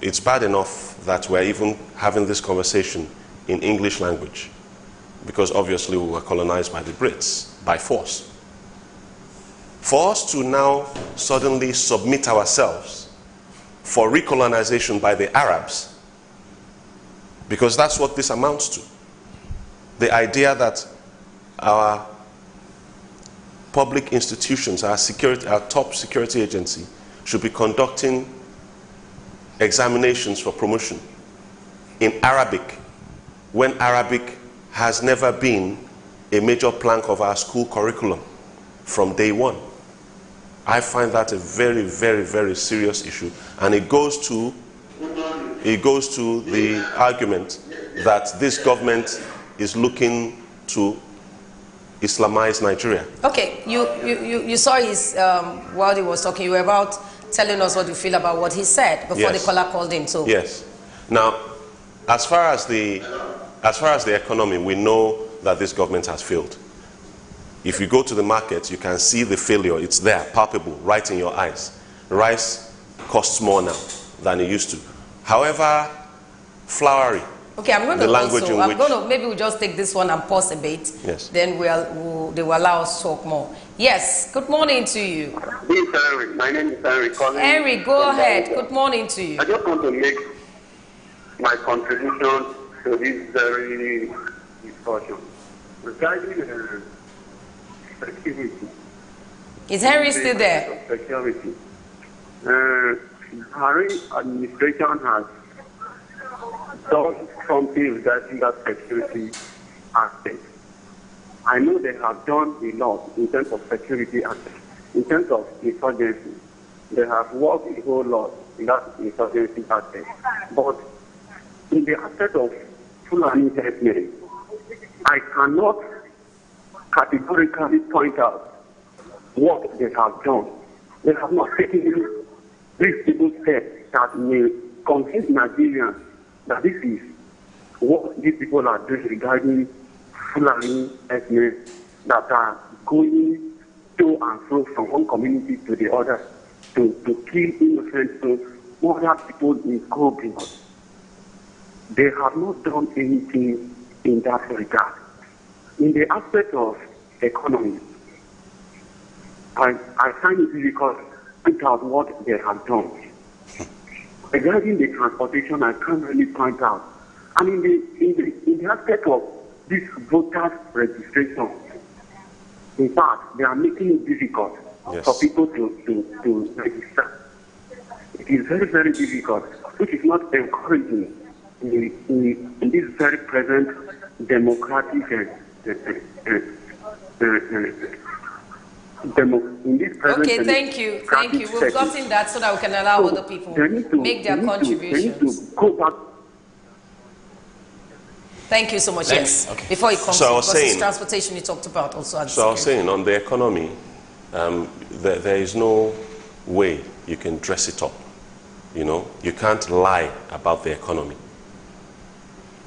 It's bad enough that we're even having this conversation in English language, because obviously we were colonized by the Brits by force. For us to now suddenly submit ourselves for recolonization by the Arabs, because that's what this amounts to. The idea that our public institutions, our top security agency, should be conducting examinations for promotion in Arabic, when Arabic has never been a major plank of our school curriculum from day one. I find that a very, very, very serious issue, and it goes to the argument that this government is looking to Islamize Nigeria. Okay, you saw his while he was talking. You were about telling us what you feel about what he said before the caller called in. So yes. Now, as far as the economy, we know that this government has failed. If you go to the market, you can see the failure. It's there, palpable, right in your eyes. Rice costs more now than it used to. However, flowery. Okay, I'm going to maybe we'll just take this one and pause a bit. Yes. Then they will allow us to talk more. Yes. Good morning to you. This is Henry. My name is Henry. Henry, go ahead. Good morning to you. I just want to make my contribution to this very discussion regarding security. Is Henry still there? Security. Harry administration has done something regarding that security aspect. I know they have done a lot in terms of security aspect. In terms of insurgency, they have worked a whole lot in that insurgency aspect. But in the aspect of Fulani herdsmen, I cannot categorically point out what they have done. They have not taken reasonable steps that may convince Nigerians that this is what these people are doing regarding Fulani herdsmen that are going to and fro from one community to the other to kill innocent souls, other people in cold blood. They have not done anything in that regard. In the aspect of economy, I find it difficult to point out what they have done. Regarding the transportation, I can't really point out. And in the aspect of this voters registration, in fact, they are making it difficult for people to register. It is very, very difficult, which is not encouraging in this very present democratic okay, thank you. We've gotten that so that we can allow other people to make their contributions. They need to go back. Thank you so much. Yes. Okay. Before he comes, because it's transportation you talked about also. So I was saying on the economy, there is no way you can dress it up. You know, you can't lie about the economy.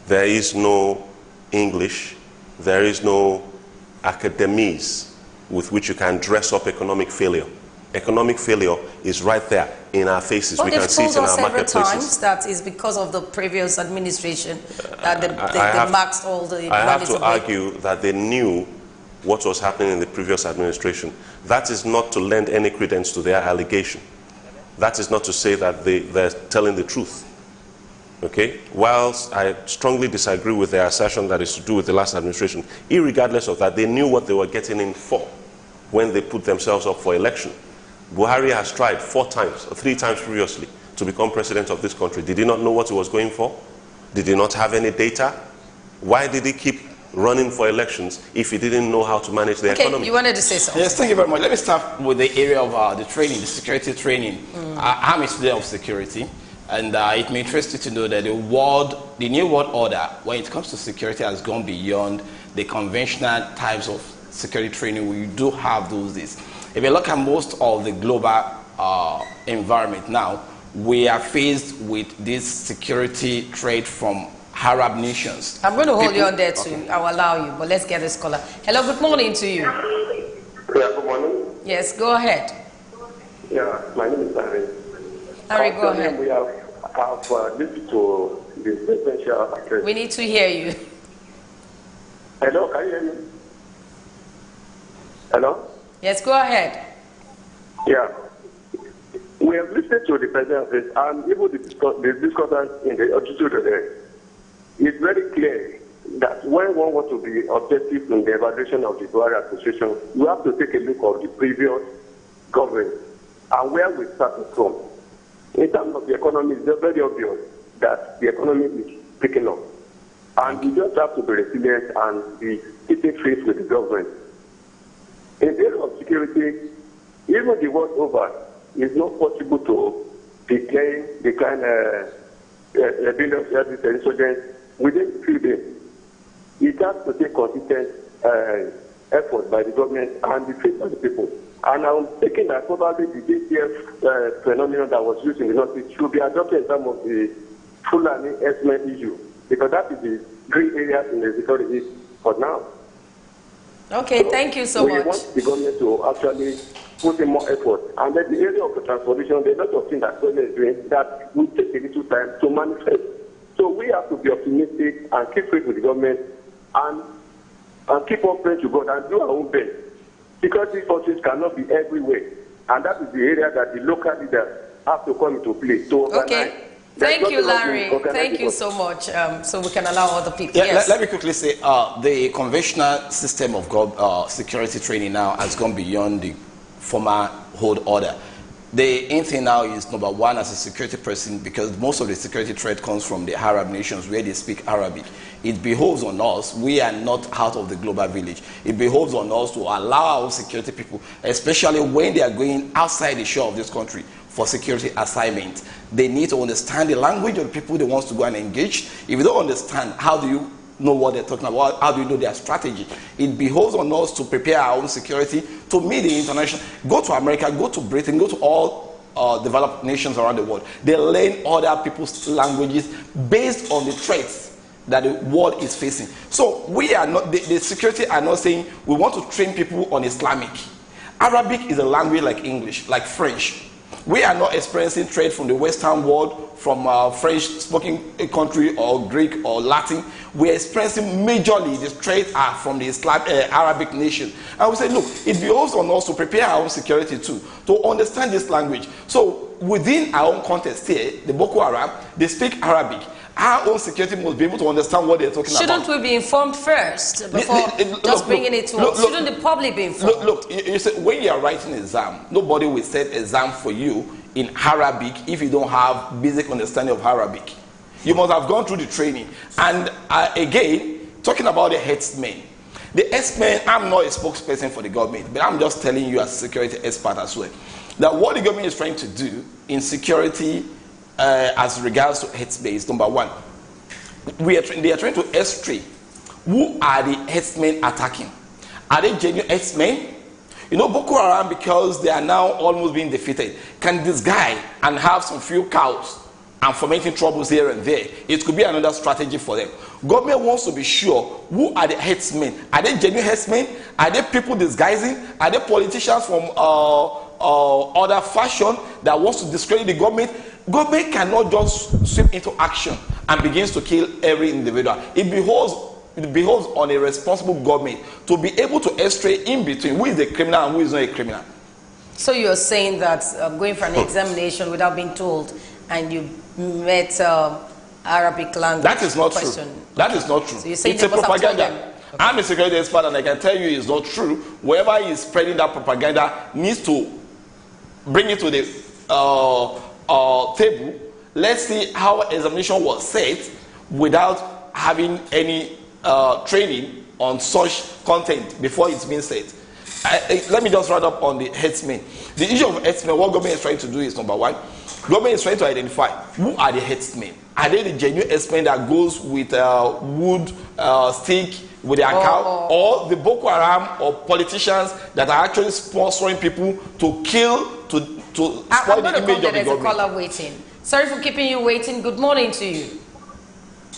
There is no English, there is no academies with which you can dress up economic failure. Economic failure is right there in our faces. But we can see it in our marketplaces. Several times that is because of the previous administration that they maxed all the. I have to argue that they knew what was happening in the previous administration. That is not to lend any credence to their allegation. That is not to say that they're telling the truth. Okay? Whilst I strongly disagree with their assertion that is to do with the last administration, irregardless of that, they knew what they were getting in for when they put themselves up for election. Buhari has tried 4 times or 3 times previously to become president of this country. Did he not know what he was going for? Did he not have any data? Why did he keep running for elections if he didn't know how to manage the economy? You wanted to say something. Yes, thank you very much. Let me start with the area of the training, the security training. I'm a student of security, and it may interest you to know that the new world order, when it comes to security, has gone beyond the conventional types of security training we do have those days. If you look at most of the global environment now, we are faced with this security threat from Arab nations. I'm going to hold you on there too. I will allow you, but let's get this caller. Hello, good morning to you. Yeah, good morning. Yes, go ahead. Yeah, my name is Harry. Harry, go ahead. We have listened to the presidential address. We need to hear you. Hello, can you hear me? Hello? Yes, go ahead. Yeah. We have listened to the president and even the discussants in the auditorium today. It's very clear that when one wants to be objective in the evaluation of the Buhari administration, you have to take a look at the previous government and where we started from. In terms of the economy, it's very obvious that the economy is picking up. And you just have to be resilient and be keeping faith with the government. In the area of security, Even the world over, it's not possible to decline billion insurgents within a few days. It has to take consistent effort by the government and the faith of the people. And I'm thinking that probably the JTF phenomenon that was used in the North should be adopted in some of the Fulani estimate issue, because that is the gray areas in the security for now. Okay, thank you so much. We want the government to actually put in more effort. And then the area of the transportation, there's a lot of things that government is doing that will take a little time to manifest. So we have to be optimistic and keep faith with the government and keep on praying to God and do our own best. Security forces cannot be everywhere. And that is the area that the local leaders have to come into play to organize. Okay. Thank you, Larry. Thank you so much. So we can allow other people. Yeah, yes. Let me quickly say, the conventional system of security training now has gone beyond the former hold order. The in thing now is, number one, as a security person, because most of the security threat comes from the Arab nations where they speak Arabic. It behoves on us, we are not out of the global village. It behoves on us to allow our security people, especially when they are going outside the shore of this country for security assignment. They need to understand the language of the people they want to go and engage. If you don't understand, how do you know what they're talking about? How do you know their strategy? It behoves on us to prepare our own security to meet the international. Go to America, go to Britain, go to all developed nations around the world. They learn other people's languages based on the threats that the world is facing. So we are not, the security are not saying we want to train people on Islamic. Arabic is a language like English, like French. We are not experiencing trade from the Western world, from French-spoken country or Greek or Latin. We are experiencing majorly the trade are from the Arabic nation. And we say, look, it behoves on us to prepare our own security too, to understand this language. So within our own context here, the Boko Haram, they speak Arabic. Our own security must be able to understand what they're talking about. Shouldn't we be informed first before just bringing it to us? Shouldn't the public be informed? Look, you say, when you are writing an exam, nobody will set exam for you in Arabic if you don't have basic understanding of Arabic. You must have gone through the training. And again, talking about the headsmen. The headsmen, I'm not a spokesperson for the government, but I'm just telling you as a security expert as well, that what the government is trying to do in security as regards to headsmen is, number one, they are trying to x-ray who are the headsmen attacking. Are they genuine headsmen? You know, Boko Haram, because they are now almost being defeated, can disguise and have some few cows and fomenting troubles here and there. It could be another strategy for them. Government wants to be sure who are the headsmen. Are they genuine headsmen? Are they people disguising? Are they politicians from other fashion that wants to discredit the government? Government cannot just sweep into action and begins to kill every individual. It behoves on a responsible government to be able to x-ray in between who is a criminal and who is not a criminal. So you're saying that going for an examination without being told and you met Arabic language? That is not true. That is not true. So you're saying it's a propaganda. Okay. I'm a security expert and I can tell you it's not true. Whoever is spreading that propaganda needs to bring it to the table. Let's see how examination was set without having any training on such content before it's been set. Let me just round up on the headsmen. The issue of headsmen, what government is trying to do is, number one, government is trying to identify who are the headsmen. Are they the genuine headsmen that goes with wood stick with their cow, or the Boko Haram or politicians that are actually sponsoring people to kill, to spoil the image of the government? A caller waiting. Sorry for keeping you waiting. Good morning to you.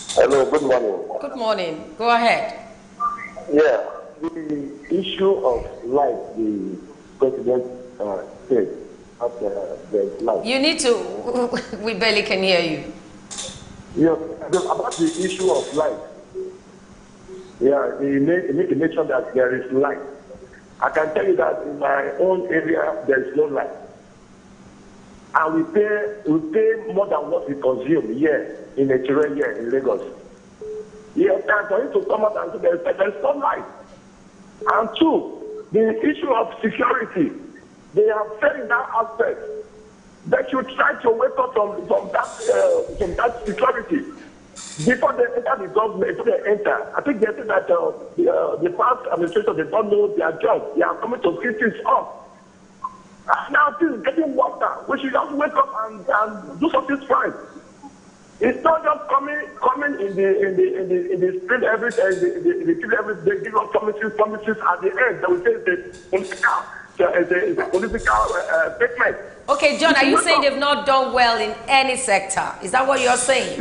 Hello, good morning. Good morning. Go ahead. Yeah, the issue of life, the president said after the life. You need to, we barely can hear you. Yeah, about the issue of life. Yeah, he mentioned that there is light. I can tell you that in my own area, there is no light. And we pay more than what we consume here in the terrain here in Lagos. Yeah, time for you to come out and say there is no light. And two, the issue of security, they have failed in that aspect. They should try to wake up from that security. Before they enter the government, before they enter, I think they said that the past administrators, they don't know their job. They are coming to keep things up. things are getting worse now. We should just wake up and do something right. It's not just coming in the street every day, give us promises at the end. That we say it's a political statement. Okay, John, are you saying they've not done well in any sector? Is that what you're saying?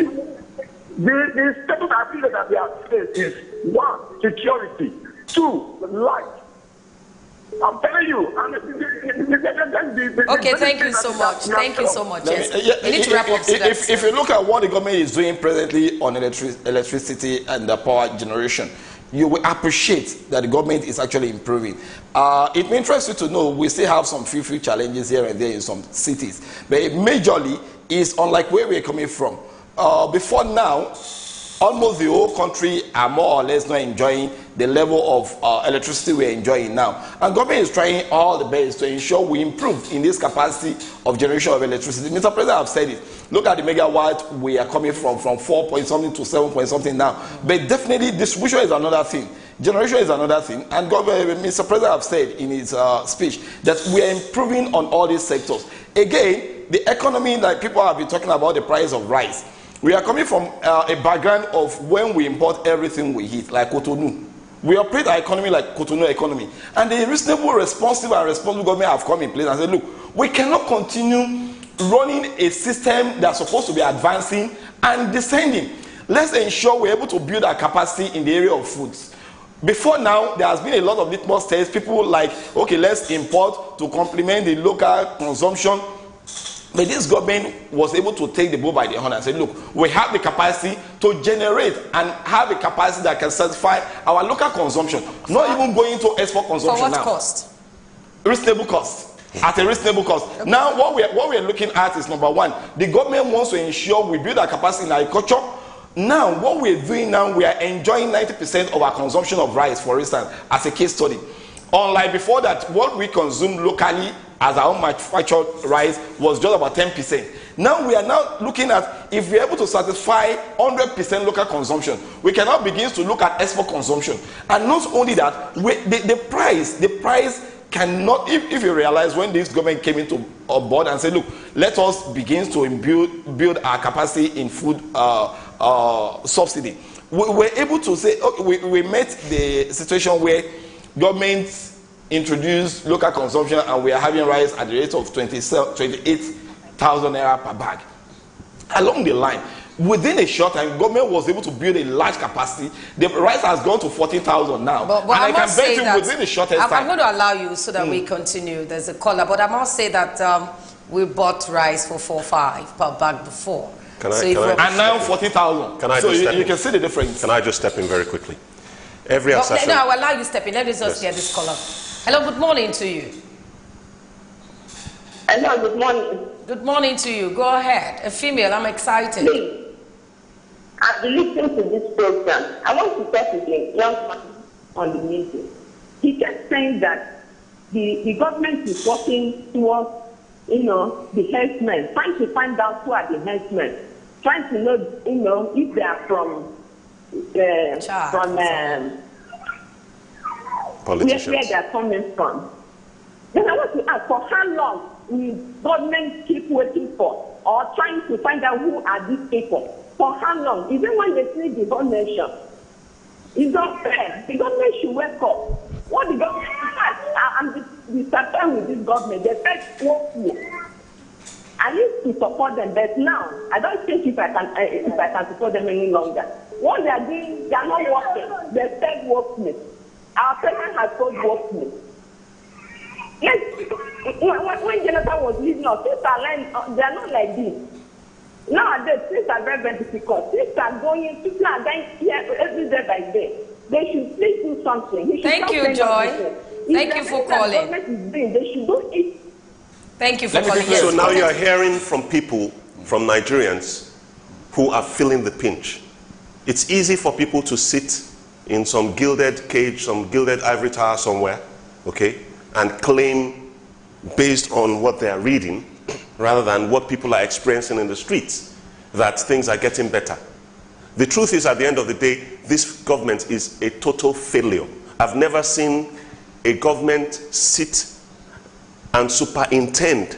The status I feel that they have faced is 1, security, 2, light. I'm telling you. Okay, thank you so much. Thank you so much. Yes. We need to wrap up. If you look at what the government is doing presently on electricity and the power generation, you will appreciate that the government is actually improving. It may interest you to know we still have some few challenges here and there in some cities, but majorly is unlike where we're coming from. Before now, almost the whole country are more or less not enjoying the level of electricity we're enjoying now. And government is trying all the best to ensure we improve in this capacity of generation of electricity. Mr. President, I've said it. Look at the megawatt we are coming from 4 point something to 7 point something now. But definitely distribution is another thing. Generation is another thing. And Mr. President have said in his speech that we are improving on all these sectors. Again, the economy that people have been talking about, the price of rice. We are coming from a background of when we import everything we eat, like Cotonou. We operate our economy like Cotonou economy. And the reasonable, responsible government have come in place and said, look, we cannot continue running a system that's supposed to be advancing and descending. Let's ensure we're able to build our capacity in the area of foods. Before now, there has been a lot of litmus tests. People like, okay, let's import to complement the local consumption. But this government was able to take the bull by the horn and say, look, we have the capacity to generate and have a capacity that can satisfy our local consumption. Not even going to export consumption now. For what cost? Reasonable cost. At a reasonable cost. Okay. Now, what we are looking at is, number one, the government wants to ensure we build our capacity in agriculture. Now, what we're doing now, we are enjoying 90% of our consumption of rice, for instance, as a case study. Unlike before that, what we consume locally as our own manufactured rice was just about 10%. Now we are now looking at if we're able to satisfy 100% local consumption, we can now begin to look at export consumption. And not only that, the price cannot, if you realize when this government came into board and said, look, let us begin to build our capacity in food subsidy. We were able to say, okay, we met the situation where government introduced local consumption and we are having rice at the rate of 28,000 naira per bag. Along the line, within a short time, government was able to build a large capacity. The rice has gone to 40,000 now. But and I can bet you within the shortest time. I'm going to allow you so that we continue. There's a caller, but I must say that we bought rice for 4-5 per bag before. And now 40,000. So you can see the difference. Can I just step in very quickly? Every assessment. No, I will allow you step in. Let me just get this caller. Hello, good morning to you. Hello, good morning. Good morning to you. Go ahead. A female, I'm excited. Please, I've been listening to this program. I want to talk with a young man on the meeting. He kept saying that the government is working towards, the herdsmen, trying to find out who are the herdsmen, trying to know, if they are from politicians. Where they are coming from. Then I want to ask, for how long will government keep waiting for or trying to find out who are these people? For how long? Even when they see the whole nation, it's not fair. The government should wake up. What the government has, I'm disappointed with this government. They said work here. I used to support them, but now I don't think if I can support them any longer. What they are doing, they are not working. They said workmen. Our president has told workmen. Yes, when Jonathan was leading us, things are they are not like this. Nowadays, things are very, very difficult. Things are going, people are dying here every day by day. They should please do something. Thank you, Joy. Thank you for calling. They should do it. Thank you for calling. So now you are hearing from people, from Nigerians, who are feeling the pinch. It's easy for people to sit in some gilded cage, some gilded ivory tower somewhere, okay, and claim based on what they are reading rather than what people are experiencing in the streets that things are getting better. The truth is, at the end of the day, this government is a total failure. I've never seen a government sit and superintend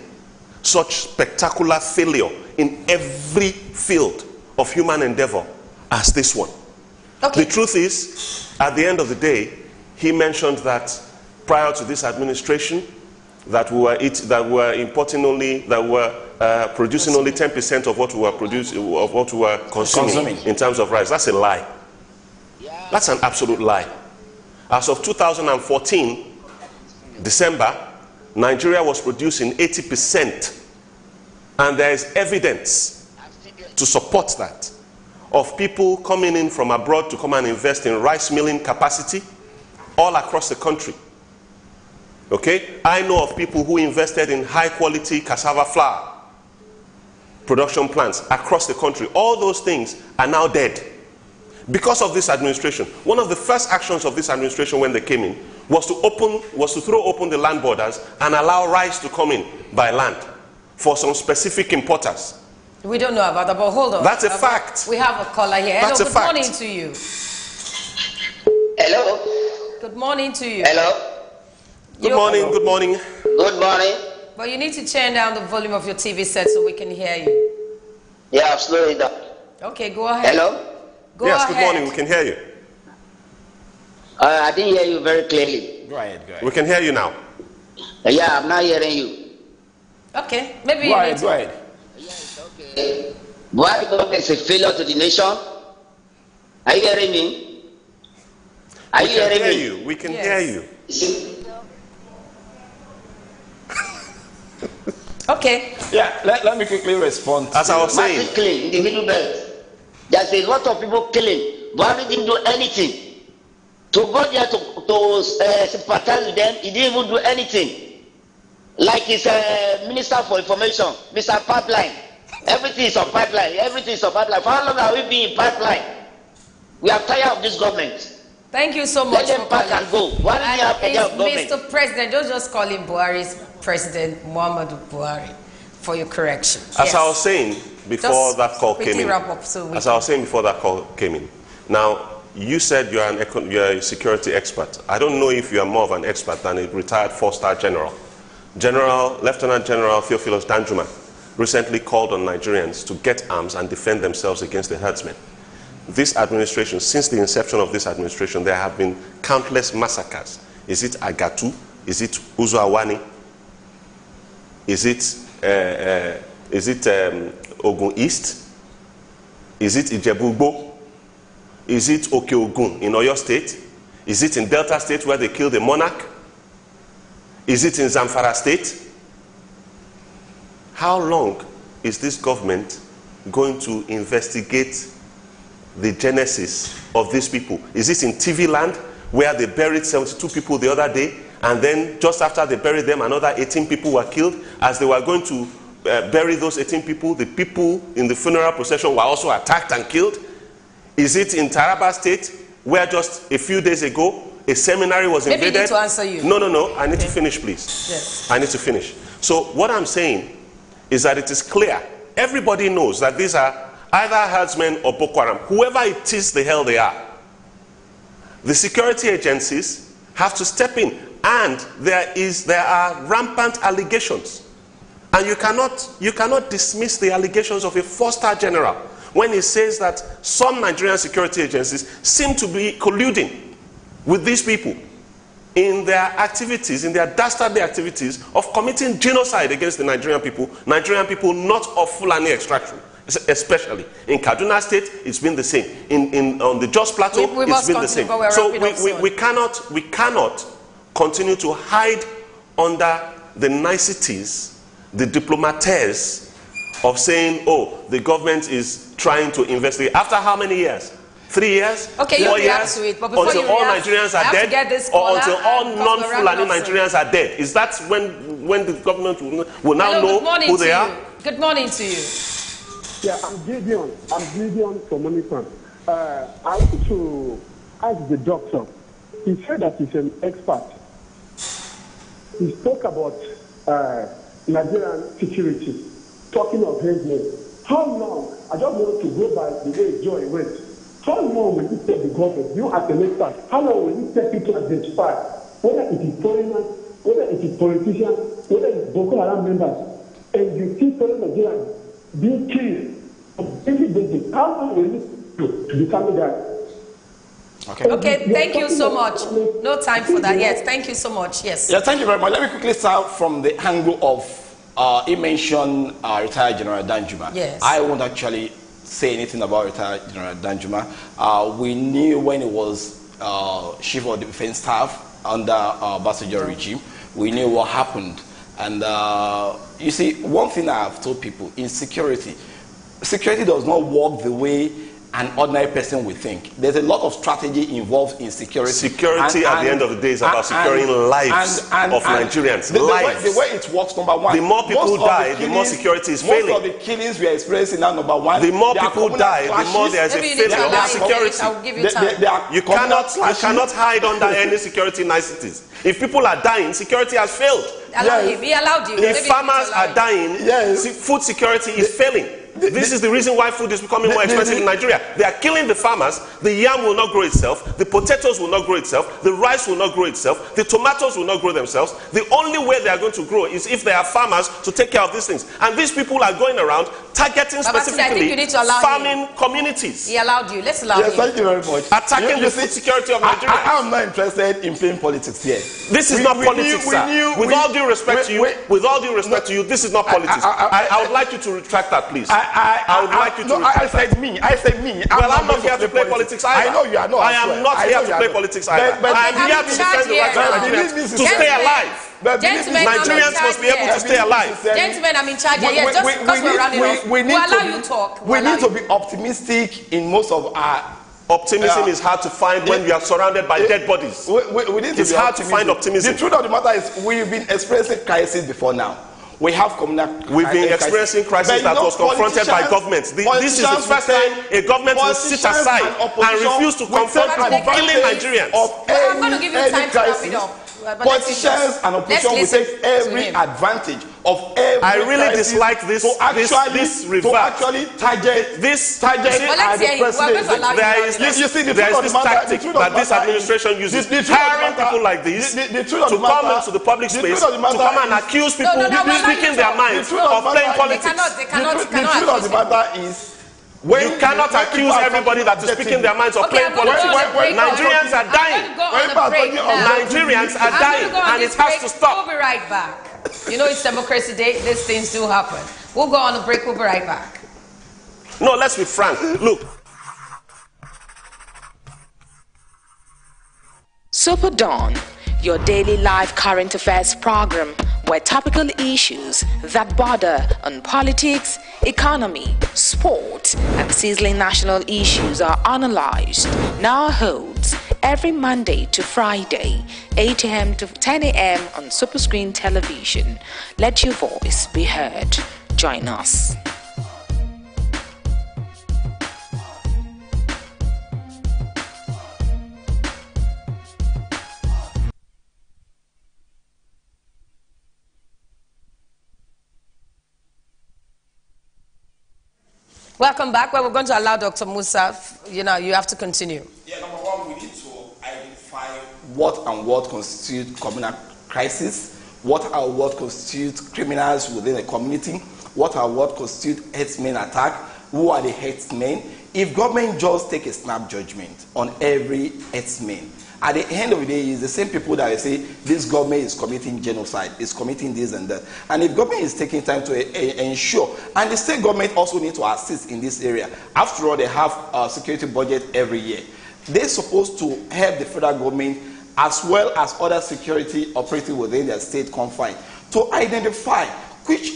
such spectacular failure in every field of human endeavor as this one. Okay. The truth is, at the end of the day, he mentioned that prior to this administration, that we were producing only 10% of what we were consuming in terms of rice. That's a lie. That's an absolute lie. As of 2014, December, Nigeria was producing 80%, and there is evidence to support that, of people coming in from abroad to come and invest in rice milling capacity all across the country. Okay? I know of people who invested in high quality cassava flour production plants across the country. All those things are now dead because of this administration. One of the first actions of this administration when they came in was to throw open the land borders and allow rice to come in by land for some specific importers. We don't know about that, but hold on. That's a fact. We have a caller here. That's Hello, a good fact. morning to you. Hello. Good morning to you. Hello. Good morning, good morning. Good morning. But you need to turn down the volume of your TV set so we can hear you. Yeah, I'm slowing down. Okay, go ahead. Hello. Go yes, ahead. good morning, we can hear you. I didn't hear you very clearly. Go ahead, go ahead. We can hear you now. Yeah, I'm not hearing you. Okay, maybe Go you ahead, need go to. ahead. Buhari government is a failure to the nation. Are you hearing me? Are We you can hearing hear me? you. We can Yes. hear you. Okay. Yeah, let me quickly respond. As I was saying, Massive killing in the Middle Belt. There's a lot of people killing. Buhari didn't do anything. To go there to sympathize with them, he didn't even do anything. Like his Minister for Information, Mr. Pipeline. Everything is on pipeline. Everything is on pipeline. For how long are we being in pipeline? We are tired of this government. Thank you so much Let them for pack calling. and go. Why did you have to have government? Mr. President, don't just call him Buhari's President Muhammadu Buhari for your correction. as I was saying before Just that call quickly came in, wrap up so we as I was saying before that call came in, now you said you're a security expert. I don't know if you are more of an expert than a retired four-star general. Lieutenant General Theophilus Danjuma recently called on Nigerians to get arms and defend themselves against the herdsmen. This administration, since the inception of this administration, there have been countless massacres. Is it Agatu? Is it Uzuawani? Is it Ogun East? Is it Ijebu-Igbo? Is it Oke-Ogun in Oyo State? Is it in Delta State where they killed the monarch? Is it in Zamfara State? How long is this government going to investigate the genesis of these people? Is this in TV land where they buried 72 people the other day, and then just after they buried them, another 18 people were killed? As they were going to bury those 18 people, the people in the funeral procession were also attacked and killed? Is it in Taraba State where just a few days ago a seminary was invaded? Maybe you need to answer you. No. I need to finish, please. Yes. I need to finish. So what I'm saying is that it is clear. Everybody knows that these are either herdsmen or Boko Haram, whoever it is the hell they are. The security agencies have to step in, and there are rampant allegations. And you cannot dismiss the allegations of a four-star general when he says that some Nigerian security agencies seem to be colluding with these people in their activities, in their dastardly activities of committing genocide against the Nigerian people not of Fulani extraction. Especially in Kaduna State, it's been the same. On the Jos Plateau, it's been the same. So we cannot continue to hide under the niceties, the diplomatese of saying, oh, the government is trying to investigate. After how many years? 3 years? Okay, 4 you react years? to it, but before until you all react, Nigerians I are have to dead? get this Or caller until all and non-Fulani Dr. Nigerians are dead? Is that when the government will now Hello, know who they are? Good morning to you. Yeah, I'm Gideon from Monifan. I want to ask the doctor. He said that he's an expert. He spoke about Nigerian security, talking of his How long, I just want to go by the way Joy went, how long will it take the government, you as an expert, how long will it take you to identify whether it is foreigners whether it is politicians, whether it's Boko Haram members, and you see fellow Nigerians being killed on a daily basis, how long will it to become that? Okay, thank you so much. No time for that. Yes, thank you so much. Yes. Yeah, thank you very much. Let me quickly start from the angle of he mentioned retired General Danjuma. Yes. I won't actually say anything about retired General Danjuma. We knew when he was chief of the defense staff under Obasanjo regime. We knew what happened. And you see, one thing I have told people in security does not work the way an ordinary person would think. There's a lot of strategy involved in security. Security at the end of the day is about securing lives of Nigerians. The way it works, number one. The more people die, the more security is failing. Most of the killings we are experiencing now, number one. The more people die, the more there is a failure of security. I'll give you time. You cannot hide under any security niceties. If people are dying, security has failed. Allow him. He allowed you. If farmers are dying, food security is failing. This is the reason why food is becoming more expensive in Nigeria. They are killing the farmers. The yam will not grow itself. The potatoes will not grow itself. The rice will not grow itself. The tomatoes will not grow themselves. The only way they are going to grow is if there are farmers to take care of these things. And these people are going around targeting specifically farming communities. He allowed you. Let's allow him. Thank you very much. Attacking the food security of Nigeria. I am not interested in playing politics here. This is not politics, sir. With all due respect to you, this is not politics. I would like you to retract that, please. I would like you to retract that. I said me. Well, I'm not here to play politics either. I know you are not. I am not here to play politics either. I am here to defend the rights of Nigerians to stay alive. Nigerians must be able to stay alive. Gentlemen, I'm in charge here. Yes, just because we're running off, we'll allow you to talk. We need to be optimistic in most of our... Optimism is hard to find when you are surrounded by dead bodies. It's hard to find optimism. The truth of the matter is we've been experiencing crisis before now. We've been experiencing crisis that was confronted by governments. This is the first time a government will sit aside and refuse to confront people killing Nigerians. I'm going to give you time to wrap it up. Politicians and opposition will take every advantage of every I really dislike this reverse. To actually target there is this tactic that this administration uses, hiring people like this to come into the public space, to come and accuse people speaking their minds of playing politics. They cannot. The truth of the matter is, you cannot accuse everybody that is speaking their minds of playing politics. Nigerians are dying. Nigerians are dying, and it has to stop. We'll be right back. You know, it's Democracy Day. These things do happen. We'll go on a break. We'll be right back. No, let's be frank. Look. SuperDawn, your daily live current affairs program where topical issues that border on politics, economy, sport, and sizzling national issues are analyzed, now holds every Monday to Friday, 8 a.m. to 10 a.m. on Superscreen Television. Let your voice be heard. Join us. Welcome back. Well, we're going to allow Dr. Musa, you have to continue. Yeah, number one, we need to identify what constitutes communal crisis, what constitutes criminals within a community, what constitutes herdsmen attack, who are the herdsmen. If government just take a snap judgment on every herdsman, at the end of the day, it's the same people that will say this government is committing genocide, is committing this and that. And if government is taking time to ensure, and the state government also need to assist in this area. After all, they have a security budget every year. They're supposed to help the federal government as well as other security operating within their state confine to identify which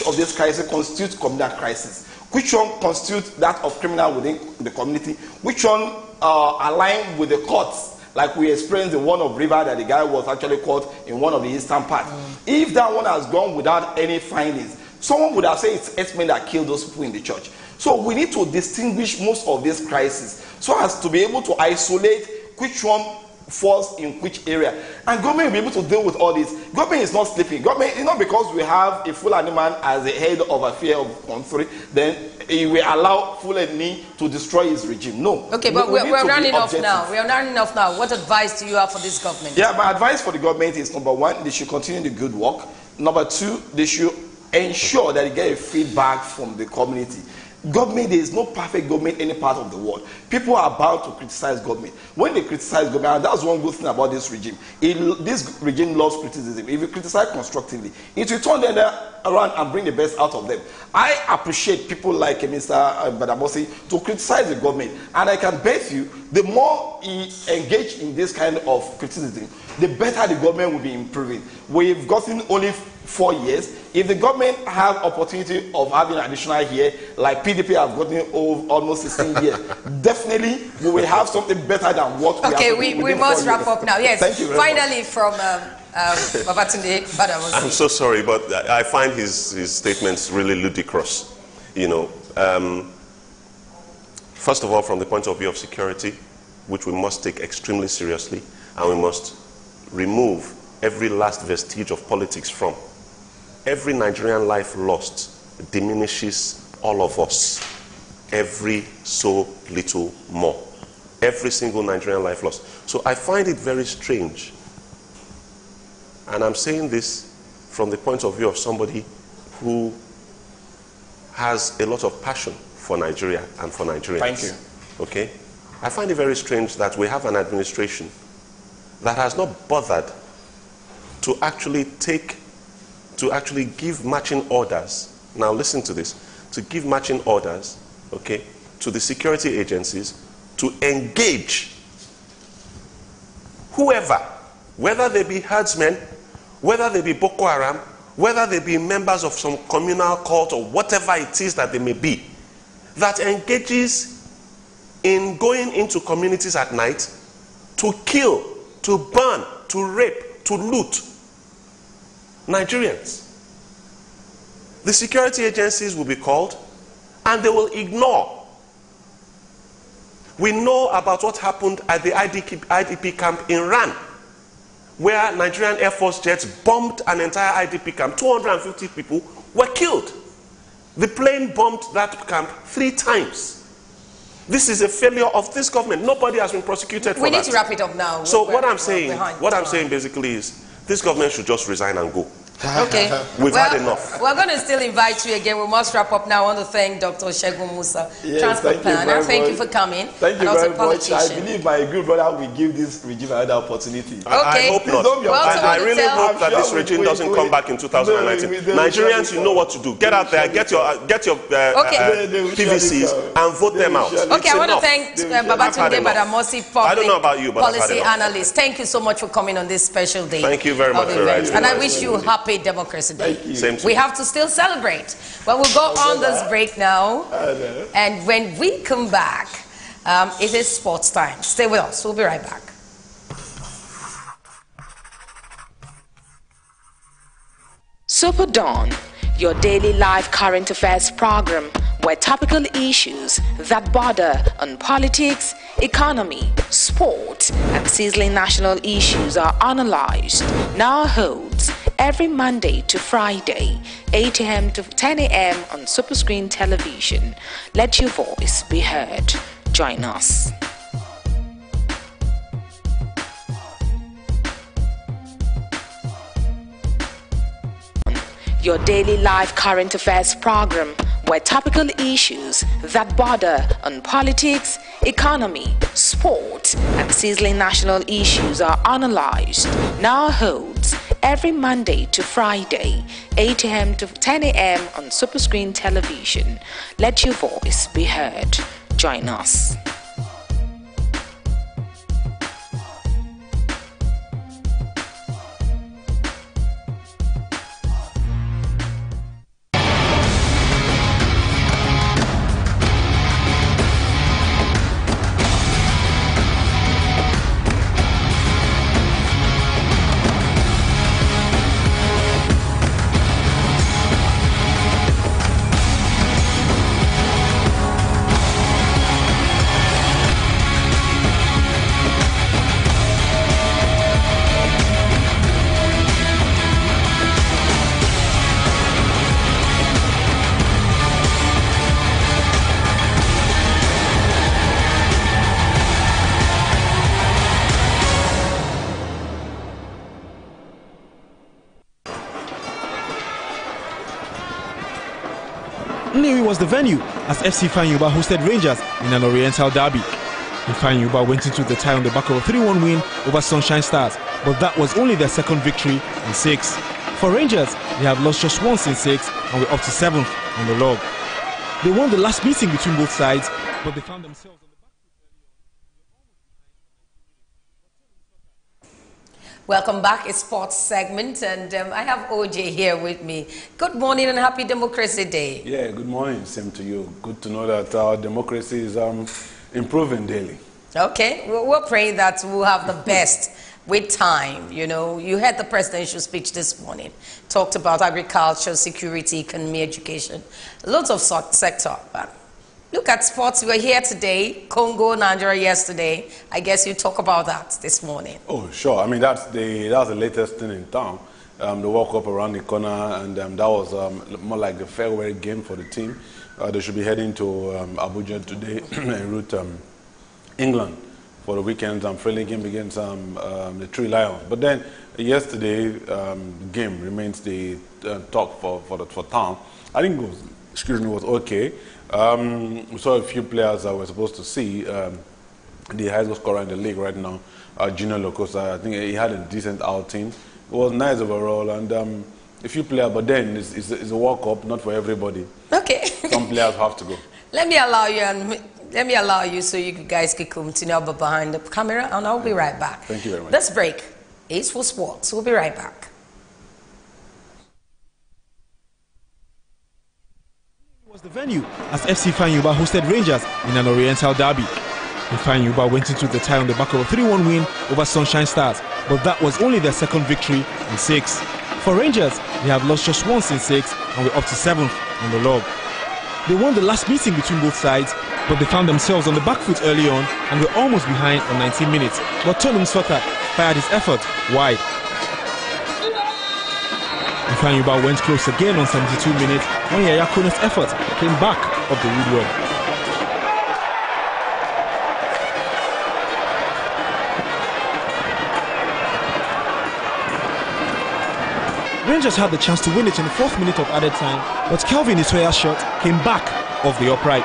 of these crises constitute communal crisis, which one constitutes that of criminal within the community, which one align with the courts. Like we experienced in one of River that the guy was actually caught in one of the eastern parts. If that one has gone without any findings, someone would have said it's herdsmen that killed those people in the church. So we need to distinguish most of these crises so as to be able to isolate which one falls in which area, and government will be able to deal with all this. Government is not sleeping. Government is not because we have a Fulani man as the head of affair of country, then he will allow Fulani to destroy his regime. No. Okay, but we're running off now. We are running off now. What advice do you have for this government? Yeah, my advice for the government is, number one, they should continue the good work. Number two, they should ensure that they get a feedback from the community. Government, there is no perfect government in any part of the world. People are bound to criticize government. When they criticize government, and that's one good thing about this regime. This regime loves criticism. If you criticize constructively, it will turn them around and bring the best out of them. I appreciate people like Mr. Badamosi to criticize the government. And I can bet you, the more he engage in this kind of criticism, the better the government will be improving. We've gotten only 4 years. If the government have opportunity of having additional year, like PDP have gotten almost 16 years, definitely we will have something better than what we have. Okay, we must wrap up now. Yes. Thank you very Finally, much. From Babatunde Badamosi. I'm so sorry, but I find his statements really ludicrous. You know, first of all, from the point of view of security, which we must take extremely seriously, and we must remove every last vestige of politics from. Every Nigerian life lost diminishes all of us every so little more. Every single Nigerian life lost. So I find it very strange, and I'm saying this from the point of view of somebody who has a lot of passion for Nigeria and for Nigerians. Thank you. Okay? I find it very strange that we have an administration that has not bothered to actually give matching orders. Now listen to this. To give matching orders, okay, to the security agencies to engage whoever, whether they be herdsmen, whether they be Boko Haram, whether they be members of some communal cult or whatever it is that they may be, that engages in going into communities at night to kill, to burn, to rape, to loot Nigerians. The security agencies will be called and they will ignore. We know about what happened at the IDP camp in Ran, where Nigerian Air Force jets bombed an entire IDP camp. 250 people were killed. The plane bombed that camp 3 times. This is a failure of this government. Nobody has been prosecuted for that. We need to wrap it up now. So what I'm saying basically is this government should just resign and go. Okay. We've had enough. We're going to still invite you again. We must wrap up now. I want to thank Dr. Shegun Musa, Transport Planner. Thank you for coming. Thank you very much. I believe my good brother will give this regime another opportunity. Okay. I hope not. I really hope that this regime doesn't come back in 2019. Nigerians, you know what to do. Get out there, get your PVCs and vote them out. Okay, I want to thank Babatunde Badamosi, public policy analyst. Thank you so much for coming on this special day. Thank you very much. And I wish you happy Democracy Day. We have to still celebrate. Well, we'll go on this break now. And when we come back, it is sports time. Stay with us. We'll be right back. SuperDawn, your daily live current affairs program where topical issues that border on politics, economy, sport, and sizzling national issues are analyzed, now holds every Monday to Friday, 8 a.m. to 10 a.m. on Superscreen Television. Let your voice be heard. Join us. Your daily live current affairs program where topical issues that border on politics, economy, sport, and sizzling national issues are analyzed, now holds every Monday to Friday, 8 a.m. to 10 a.m. on Superscreen Television. Let your voice be heard. Join us. Nnewi was the venue as FC Ifeanyi hosted Rangers in an Oriental derby. Ifeanyi went into the tie on the back of a 3-1 win over Sunshine Stars, but that was only their second victory in 6. For Rangers, they have lost just once in 6 and were up to 7th on the log. They won the last meeting between both sides, but they found themselves on the back foot. Welcome back. It's sports segment, and I have OJ here with me. Good morning and happy Democracy Day. Yeah, good morning. Same to you. Good to know that our democracy is improving daily. Okay, we're praying that we'll have the best with time. You know, you heard the presidential speech this morning, talked about agriculture, security, economy, education, lots of sector. But look at sports. We were here today, Congo, Nigeria yesterday. I guess you talk about that this morning. Oh, sure. I mean, that's the latest thing in town. The World Cup around the corner, and that was more like the farewell game for the team. They should be heading to Abuja today en route England for the weekend friendly game against the Three Lions. But then yesterday, the game remains the talk for town. I think it was okay. We saw a few players that were supposed to see. The highest scorer in the league right now, Junior Lokosa. I think he had a decent outing. It was nice overall, and a few players. But then it's a World Cup, not for everybody. Okay. Some players have to go. Let me allow you so you guys can continue behind the camera, and I'll be right back. Thank you very much. This break is for sports. We'll be right back. It was the venue as FC Ifeanyi hosted Rangers in an Oriental derby. Ifeanyi went into the tie on the back of a 3-1 win over Sunshine Stars, but that was only their second victory in 6. For Rangers, they have lost just once in 6 and were up to 7th on the log. They won the last meeting between both sides, but they found themselves on the back foot early on and were almost behind on 19 minutes. But Tony Mswaka fired his effort wide. Ifeanyi went close again on 72 minutes when Yaya Kone's effort came back off the woodwork. Rangers had the chance to win it in the 4th minute of added time, but Kelvin Itoya's shot came back off the upright.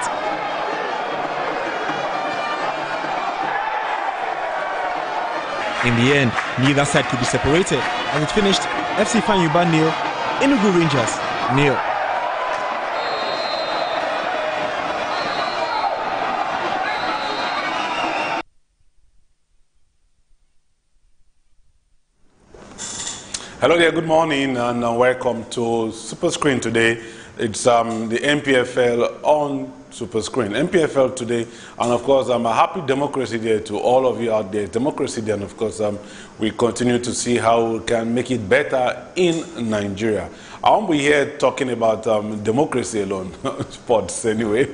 In the end, neither side could be separated as it finished FC Ifeanyi 0, Enugu Rangers 0. Hello there, good morning, and welcome to Super Screen today. It's the MPFL on Super Screen. MPFL today, and of course, a happy Democracy Day to all of you out there. Democracy Day, and of course, we continue to see how we can make it better in Nigeria. I won't be here talking about democracy alone, sports anyway.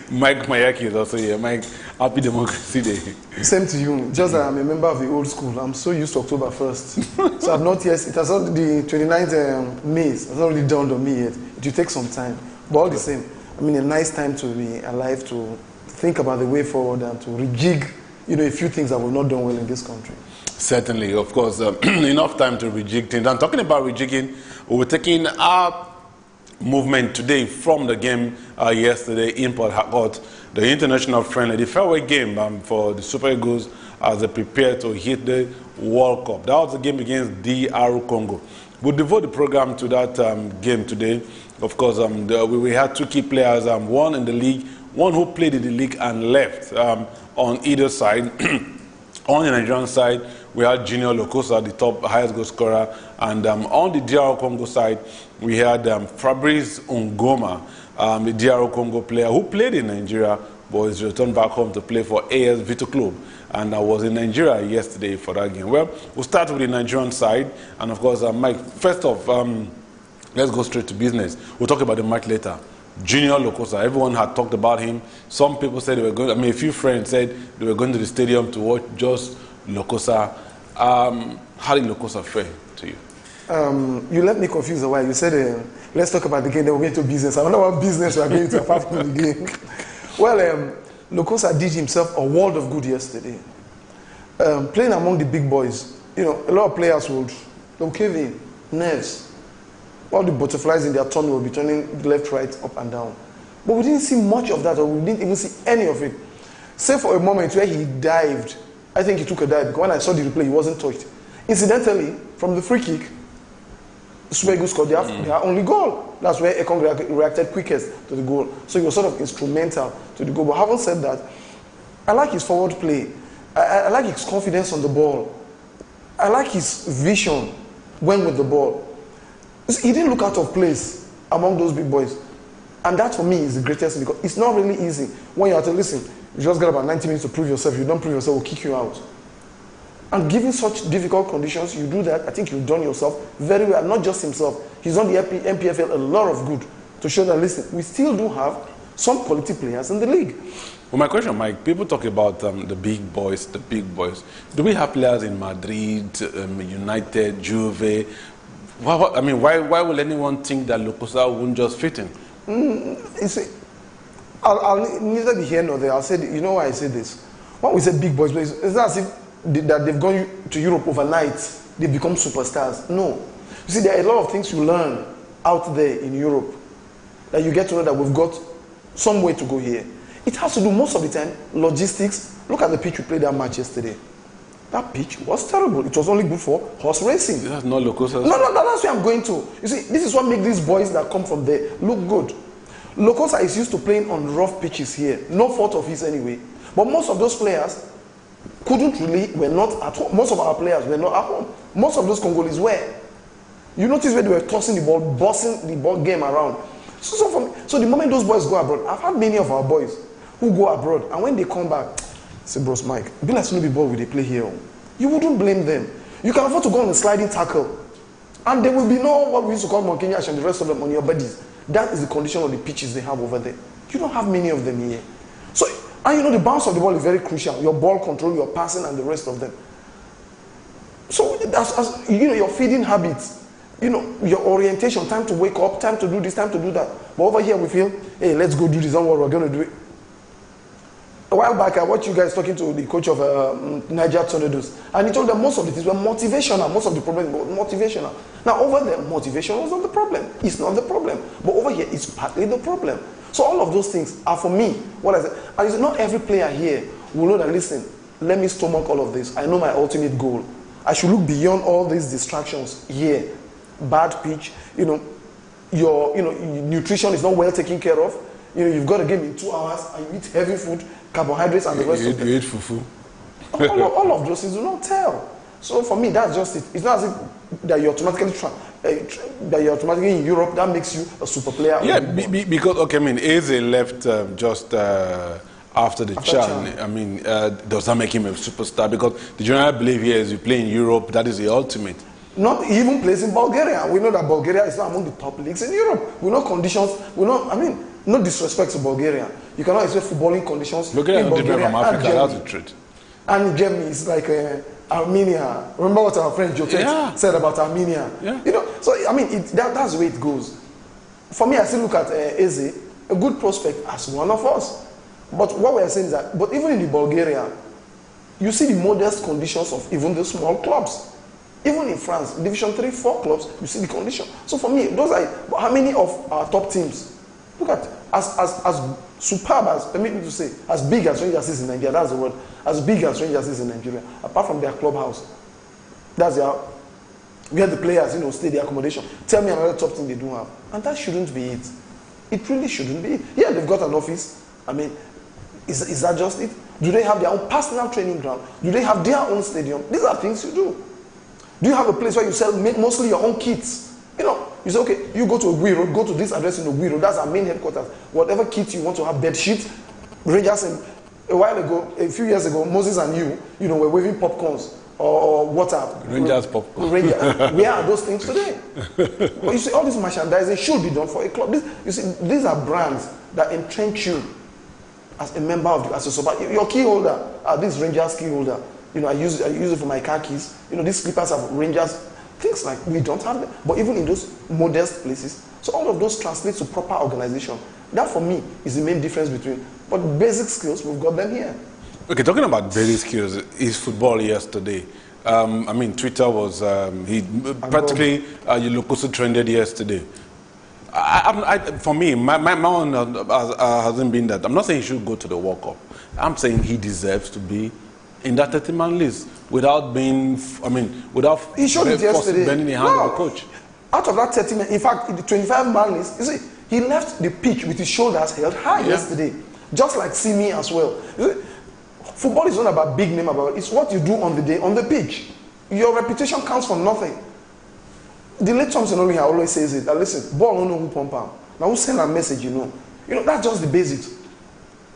Mike Mayaki is also here. Mike, happy Democracy Day. Same to you. Just I'm a member of the old school. I'm so used to October 1st. So I've not yet, it has not, the 29th May, it's not really dawned on me yet. It will take some time. But all the same, I mean, a nice time to be alive, to think about the way forward and to rejig, a few things that were not done well in this country. Certainly, of course, enough time to rejig things. And talking about rejigging, we're taking our movement today from the game yesterday in Port Harcourt, the international friendly, the fairway game for the Super Eagles as they prepare to hit the World Cup. That was the game against DR Congo. We'll devote the program to that game today. Of course, we had 2 key players, one in the league, one who played in the league and left on either side. On the Nigerian side, we had Junior Lokosa, the top highest goal scorer, and on the DR Congo side, we had Fabrice Ngoma, the DR Congo player who played in Nigeria, but is returned back home to play for AS Vito Club, and I was in Nigeria yesterday for that game. Well, we'll start with the Nigerian side, and of course, Mike, first off, let's go straight to business. We'll talk about the match later. Junior Lokosa, everyone had talked about him. Some people said they were going, a few friends said they were going to the stadium to watch just Lokosa. How did Lokosa fare to you? You left me confused a while. You said, let's talk about the game, then we'll get to business. I wonder what business we are going to apart from the game. Well, Lokosa did himself a world of good yesterday. Playing among the big boys, a lot of players they'll cave in, nerves. All the butterflies in their tummy will be turning left, right, up and down. But we didn't see much of that, or we didn't even see any of it. Save for a moment where he dived. I think he took a dive, because when I saw the replay, he wasn't touched. Incidentally, from the free kick, Super Eagles scored their only goal. That's where Ekong reacted quickest to the goal. So he was sort of instrumental to the goal. But having said that, I like his forward play. I like his confidence on the ball. I like his vision when with the ball. He didn't look out of place among those big boys. And that for me is the greatest, because it's not really easy. When you have to listen, you just got about 90 minutes to prove yourself. If you don't prove yourself, we'll kick you out. And given such difficult conditions, you do that, I think you've done yourself very well. Not just himself. He's done the MPFL a lot of good to show that, listen, we still do have some quality players in the league. Well, my question, Mike, people talk about the big boys, Do we have players in Madrid, United, Juve? I mean, why will anyone think that Lokosa won't just fit in? You see, I'll neither be here nor there. I'll say, you know why I say this? When we say big boys, it's not as if that they've gone to Europe overnight, they've become superstars. No. You see, there are a lot of things you learn out there in Europe that you get to know that we've got some way to go here. It has to do most of the time logistics. Look at the pitch we played that match yesterday. That pitch was terrible. It was only good for horse racing. That's not Lokosa. No, that's where I'm going to. You see, this is what makes these boys that come from there look good. Lokosa is used to playing on rough pitches here. No fault of his anyway. But most of those players were not at home. Most of our players were not at home. Most of those Congolese were. You notice where they were tossing the ball, bossing the ball game around. So the moment those boys go abroad, I've had many of our boys who go abroad, and when they come back, say, bros, Mike, be like to be ball with they play here. You wouldn't blame them. You can afford to go on a sliding tackle, and there will be no what we used to call monkey ash and the rest of them on your bodies. That is the condition of the pitches they have over there. You don't have many of them here. So, and you know, the bounce of the ball is very crucial. Your ball control, your passing, and the rest of them. So, you know, your feeding habits, you know, your orientation, time to wake up, time to do this, time to do that. But over here we feel, hey, let's go do this, don't worry, we're going to do it. A while back, I watched you guys talking to the coach of Niger Tornadoes, and he told them most of the things were motivational, most of the problems were motivational. Now, over there, motivation was not the problem. It's not the problem. But over here, it's partly the problem. So all of those things are, for me, what I said. And it's not every player here will know that, listen, let me stomach all of this. I know my ultimate goal. I should look beyond all these distractions here. Bad pitch, you know, your nutrition is not well taken care of. You know, you've got a game in 2 hours, and you eat heavy food, carbohydrates, and the rest of them. You eat fufu. all of those things do not tell. So for me, that's just it. It's not as if that you're automatically in Europe, that makes you a super player. Yeah, because, okay, I mean, Eze left just after the Chan. I mean, does that make him a superstar? Because the general belief here is you play in Europe, that is the ultimate. Not even plays in Bulgaria. We know that Bulgaria is not among the top leagues in Europe. We know conditions. We know, I mean, no disrespect to Bulgaria. You cannot expect footballing conditions Bulgaria in Bulgaria from Africa, that's the truth. And Germany is like Armenia. Remember what our friend Jotet said about Armenia? Yeah. You know, so I mean, that's the way it goes. For me, I still look at Eze, a good prospect, as one of us. But what we're saying is that, but even in the Bulgaria, you see the modest conditions of even the small clubs. Even in France, Division 3, 4 clubs, you see the condition. So for me, those are how many of our top teams. Look at as superb as, permit me to say, as big as Rangers is in Nigeria. That's the word. As big as Rangers is in Nigeria, apart from their clubhouse. That's their where the players, you know, stay, the accommodation. Tell me another top thing they don't have, and that shouldn't be it. It really shouldn't be it. Yeah, they've got an office. I mean, is that just it? Do they have their own personal training ground? Do they have their own stadium? These are things you do. Do you have a place where you sell mostly your own kits? You know, you say, okay, you go to Ogui Road, go to this address in Ogui Road, that's our main headquarters. Whatever kit you want to have, bed sheets, Rangers, and a while ago, a few years ago, Moses and you know, were waving popcorns or water. Rangers popcorn. Where are those things today? But you see, all this merchandising should be done for a club. You see, these are brands that entrench you as a member of the association. Your key holder, this Rangers key holder. You know, I use it for my car keys. You know, these slippers have Rangers. Things like we don't have them. But even in those modest places, so all of those translate to proper organization. That for me is the main difference between. But basic skills, we've got them here. Okay, talking about basic skills, is football yesterday. I mean, Twitter was practically Lokosa trended yesterday. For me, my own hasn't been that. I'm not saying he should go to the World Cup. I'm saying he deserves to be in that 30-man list without being, without he showed it yesterday. Bending the hand of the coach. Out of that 30 men, in fact, in the 25-man list, you see, he left the pitch with his shoulders held high yesterday, just like Simi as well. You see, football is not about big name, it's what you do on the day on the pitch. Your reputation counts for nothing. The late Thompson always says it. That listen, ball don't know who pump out. Now who send a message, you know. That's just the basics.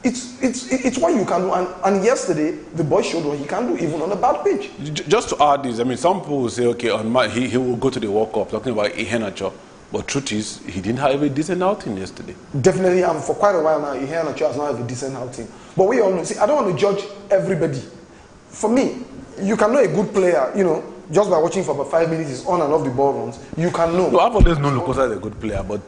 It's what you can do. And yesterday, the boy showed what he can do even on a bad pitch. Just to add this, some people will say, okay, he will go to the World Cup, talking about Iheanacho. But truth is, he didn't have a decent outing yesterday. Definitely, for quite a while now, Iheanacho has not had a decent outing. But we all know, see, I don't want to judge everybody. For me, you can know a good player, just by watching for about 5 minutes, he's on and off the ball runs. You can know. No, I've always known Lukosa is a good player, but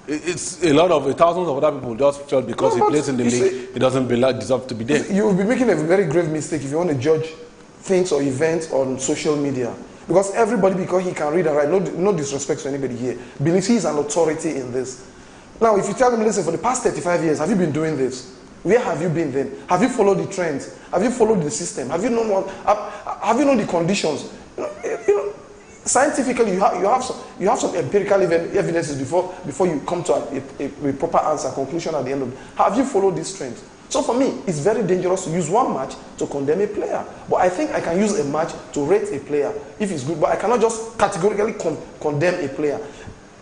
it's a lot of thousands of other people just felt because he plays in the league, he doesn't deserve to be there. You will be making a very grave mistake if you want to judge things or events on social media. Because everybody, because he can read and write, no disrespect to anybody here, believes he is an authority in this. Now, if you tell them, listen, for the past 35 years, have you been doing this? Where have you been then? Have you followed the trends? Have you followed the system? Have you known have you known the conditions? Scientifically, you have some empirical evidences before you come to a proper answer, conclusion at the end of it. Have you followed these trends? So for me, it's very dangerous to use one match to condemn a player. But I think I can use a match to rate a player if it's good. But I cannot just categorically condemn a player.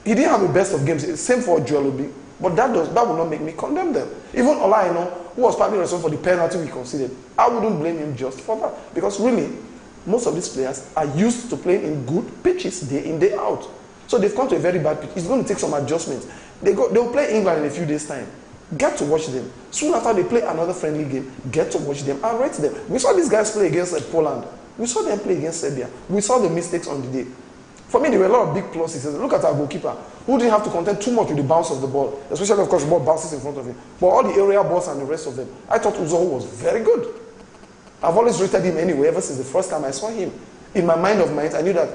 He didn't have the best of games. Same for Joel Obi. But that will not make me condemn them. Even Olaino, who was partly responsible for the penalty we conceded, I wouldn't blame him just for that. Because really, most of these players are used to playing in good pitches day in, day out. So they've come to a very bad pitch. It's going to take some adjustments. They'll play England in a few days' time. Get to watch them. Soon after they play another friendly game, get to watch them and rate them. We saw these guys play against Poland. We saw them play against Serbia. We saw the mistakes on the day. For me, there were a lot of big pluses. Look at our goalkeeper, who didn't have to contend too much with the bounce of the ball, especially, of course, the ball bounces in front of him. But all the aerial balls and the rest of them, I thought Uzo was very good. I've always rated him anyway, ever since the first time I saw him. In my mind of minds, I knew that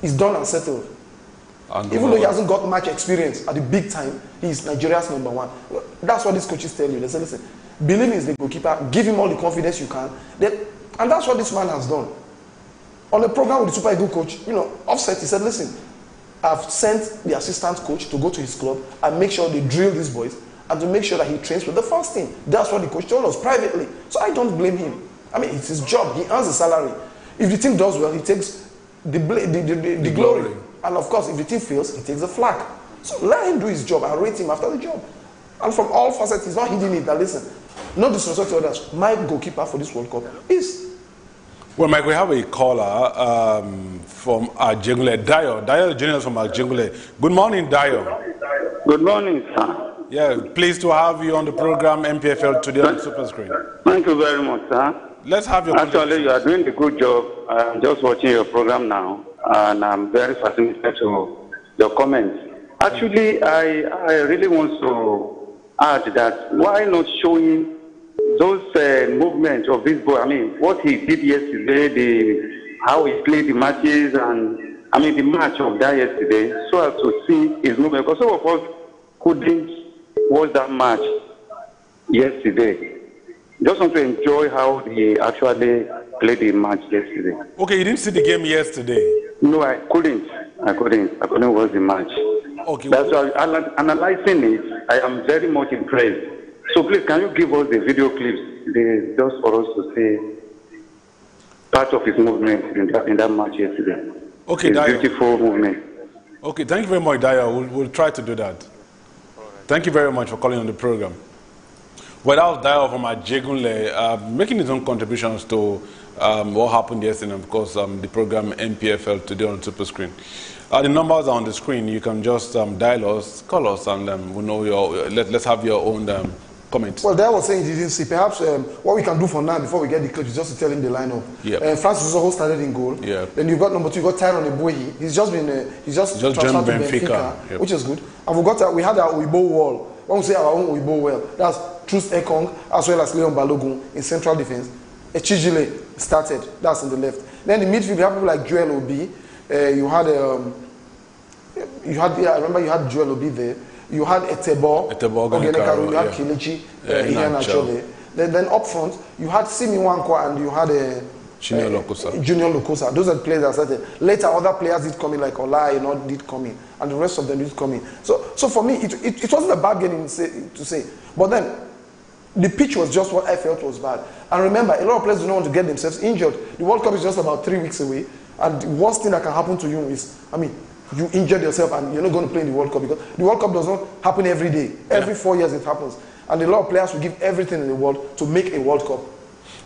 he's done and settled. Even though he hasn't got much experience at the big time, he's Nigeria's #1. That's what these coaches tell you. They say, listen, believe he's the goalkeeper, give him all the confidence you can. And that's what this man has done. On the program with the Super Eagles coach, offset, he said, listen, I've sent the assistant coach to go to his club and make sure they drill these boys and to make sure that he trains with the first team. That's what the coach told us privately. So I don't blame him. I mean, it's his job. He earns a salary. If the team does well, he takes the glory. And of course, if the team fails, he takes the flag. So let him do his job and rate him after the job. And from all facets, he's not hiding it. That listen, no disrespect to others, my goalkeeper for this World Cup is. Well, Mike, we have a caller from Ajengule, Dayo. Dayo Junior from Ajengule. Good morning, Dayo. Good morning, sir. Yeah, pleased to have you on the program MPFL today on Super Screen. Thank you very much, sir. Let's have your Actually, you are doing a good job. I'm just watching your program now, and I'm very fascinated to your comments. Actually, I really want to add that why not showing those movements of this boy? I mean, what he did yesterday, how he played the matches, and the match of that yesterday, so as to see his movement. Because some of us couldn't watch that match yesterday. Just want to enjoy how he actually played the match yesterday. Okay, you didn't see the game yesterday? No, I couldn't watch the match. Okay. That's why analyzing it, I am very much impressed. So please, can you give us the video clips just for us to see part of his movement in that match yesterday? Okay, Dayo. Beautiful movement. Okay, thank you very much, Dayo. We'll try to do that. Thank you very much for calling on the program. Well, that was Dayo from Ajegunle, making his own contributions to what happened yesterday, and of course, the program MPFL today on Super Screen. The numbers are on the screen. You can just dial us, call us, and we'll know let's have your own comments. Well, Dayo was saying he didn't see. Perhaps what we can do for now, before we get the clip, is just to tell him the lineup. Yeah. Francis Uzoho started in goal. Yeah. Then you've got number 2, you got Tyrone Ebuehi. He's just transferred to Benfica, yep. Which is good. And we had our Uibo wall. When we say our own Uibo well, that's Truth Ekong as well as Leon Balogun in central defense. Echijile started. That's in the left. Then the midfield, we have people like Joel Obi. You had you had, I remember you had Joel Obi there. You had Etebo, Ogenekaro, you had Kelechi, Iheanacho there. Then up front, you had Simi Wankwa and you had Junior Lokosa. Junior Lokosa. Those are the players that started. Later, other players did come in, like Ola, did come in, and the rest of them did come in. So for me, it wasn't a bad game to say. But then, the pitch was just what I felt was bad. And remember, a lot of players do not want to get themselves injured. The World Cup is just about 3 weeks away, and the worst thing that can happen to you is, you injured yourself and you're not going to play in the World Cup, because the World Cup does not happen every day. Every 4 years it happens. And a lot of players will give everything in the world to make a World Cup.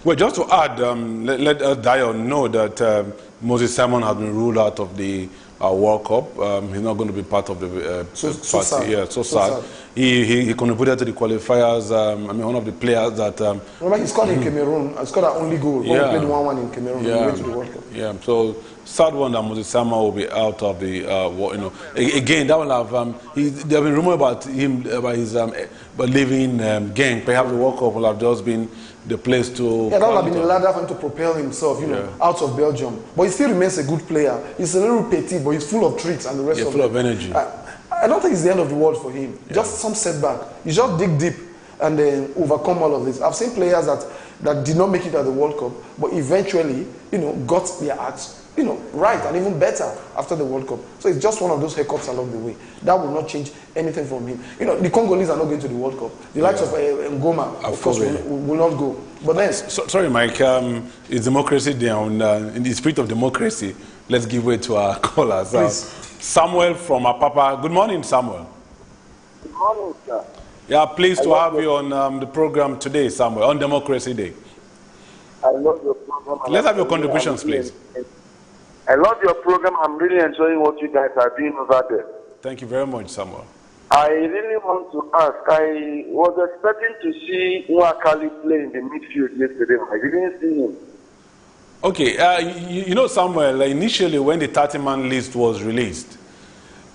Well, just to add, let Dio know that Moses Simon has been ruled out of the World Cup. He's not going to be part of the party. Sad. Yeah, so sad. He contributed to the qualifiers. One of the players that... remember, he scored in Cameroon. He scored an only goal. Yeah. He played 1-1 in Cameroon. Yeah. He went to the World Cup. Yeah, so sad one that Moses Simon will be out of the... Again, that will have... there have been rumors about him, about his leaving gang. Perhaps the World Cup will have just been the place to... Yeah, that would have been a ladder for him to propel himself, out of Belgium. But he still remains a good player. He's a little petite, but he's full of tricks and the rest of it. Full of energy. I don't think it's the end of the world for him. Yeah. Just some setback. You just dig deep and then overcome all of this. I've seen players that did not make it at the World Cup, but eventually, got their acts, right and even better after the World Cup. So it's just one of those hiccups along the way. That will not change anything from him. The Congolese are not going to the World Cup. The likes of Ngoma, of course, will not go. But then... Sorry, Mike. It's Democracy Day. In the spirit of democracy, let's give way to our callers. Samuel from Apapa. Good morning, Samuel. Good morning, sir. Yeah, pleased to have you on the program today, Samuel, on Democracy Day. I love your program. Let's have your contributions, please. I love your program. I'm really enjoying what you guys are doing over there. Thank you very much, Samuel. I really want to ask. I was expecting to see Nwakali play in the midfield yesterday. I didn't see him. Okay, Samuel, initially when the 30-man list was released,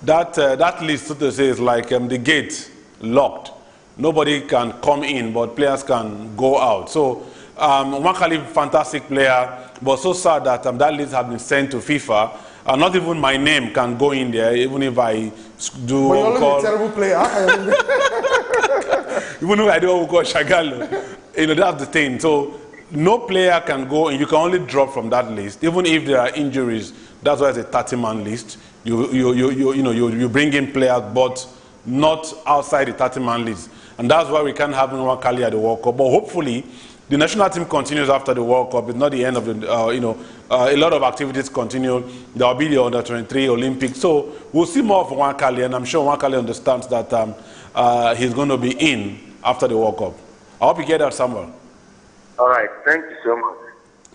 that list, so to say, is like the gate locked. Nobody can come in, but players can go out. So, Nwakali, fantastic player, but so sad that that list has been sent to FIFA. Not even my name can go in there, even if I do. But you're always a terrible player. Even if I do what we call Shagalo. That's the thing. So, no player can go, and you can only drop from that list, even if there are injuries. That's why it's a 30-man list. You bring in players, but not outside the 30-man list, and that's why we can't have Nwakali at the World Cup. But hopefully, the national team continues after the World Cup. It's not the end of the. A lot of activities continue. There will be the Under-23 Olympics, so we'll see more of Nwakali, and I'm sure Nwakali understands that he's going to be in after the World Cup. I hope you get that, Samuel. All right, thank you so much.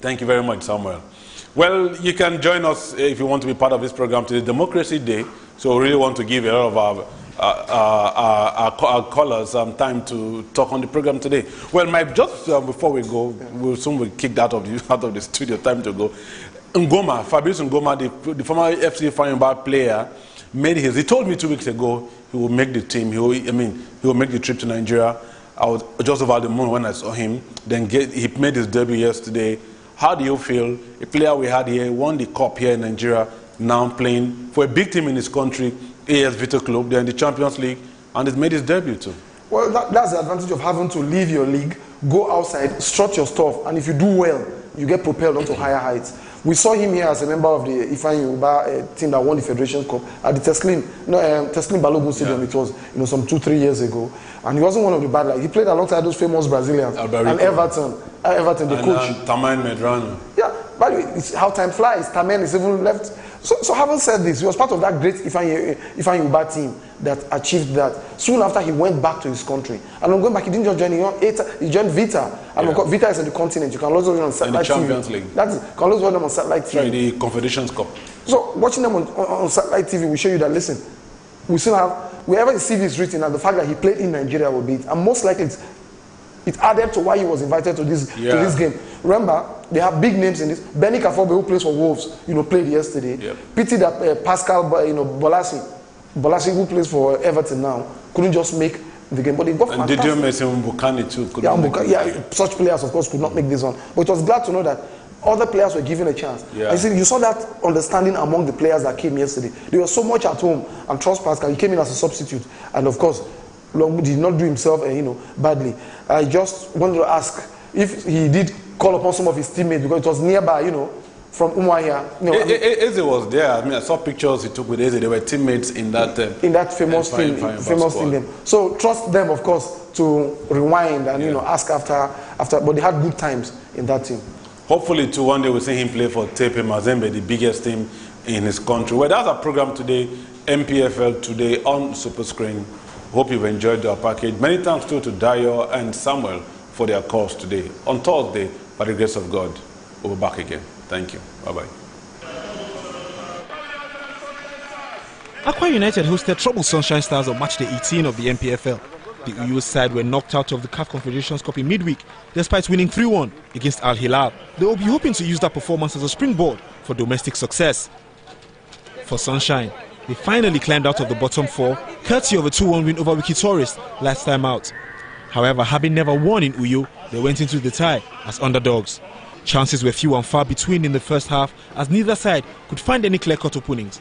Thank you very much, Samuel. Well, you can join us if you want to be part of this program today, Democracy Day. So we really want to give a lot of our callers time to talk on the program today. Well, Mike, just before we go, we'll soon be kicked out of the studio. Time to go. Fabrice Ngoma, the former FC Fayumba player, he told me 2 weeks ago he will make the team. He will make the trip to Nigeria. I was just over the moon when I saw him. Then he made his debut yesterday. How do you feel? A player we had here won the cup here in Nigeria, now playing for a big team in his country, AS Vita Club. They're in the Champions League, and he's made his debut too. Well, that's the advantage of having to leave your league, go outside, strut your stuff, and if you do well, you get propelled onto higher heights. We saw him here as a member of the Ifeanyi Uba team that won the Federation Cup at the Teslim Balogun Stadium. Yeah. It was some 2-3 years ago, and he wasn't one of the bad guys. He played alongside those famous Brazilians and Everton, the coach. Taman Medrano. Yeah, by the way, it's how time flies. Taman is even left. So having said this, he was part of that great Ifeanyi Uba team that achieved that. Soon after, he went back to his country. And going back, he didn't just join he joined Vita. And Vita is in the continent. You can also watch them on satellite TV. Champions League. That's it. You can also watch them on satellite TV. Right, the Confederations Cup. So watching them on satellite TV will show you that, listen, we still have, wherever his CV is written, and the fact that he played in Nigeria will be it. And most likely, it added to why he was invited to this game. Remember, they have big names in this. Benny Kafobe, who plays for Wolves, played yesterday. Yep. Pity that Pascal, Bolasi, who plays for Everton now, couldn't just make the game. But they got fantastic. And Didier Mbukani too. Such players, of course, could not make this one. But it was glad to know that other players were given a chance. Yeah. You see, you saw that understanding among the players that came yesterday. They were so much at home, and trust Pascal, he came in as a substitute, and of course, Long did not do himself, badly. I just wanted to ask if he did call upon some of his teammates because it was nearby, from Umuahia. Eze was there. I mean, I saw pictures he took with Eze. They were teammates in that famous team. So trust them, of course, to rewind and ask after. But they had good times in that team. Hopefully, too, one day we'll see him play for Tepe Mazembe, the biggest team in his country. Well, that's our program today, MPFL Today on Super Screen. Hope you've enjoyed our package. Many thanks to Dayo and Samuel for their calls today. On Thursday, by the grace of God, we'll be back again. Thank you. Bye-bye. Aqua United hosted troubled Sunshine Stars on match day 18 of the MPFL. The Uyo side were knocked out of the CAF Confederations Cup in midweek despite winning 3-1 against Al Hilal. They will be hoping to use that performance as a springboard for domestic success. For Sunshine, they finally climbed out of the bottom four, courtesy of a 2-1 win over Wiki Tourist last time out. However, having never won in Uyo, they went into the tie as underdogs. Chances were few and far between in the first half as neither side could find any clear-cut openings.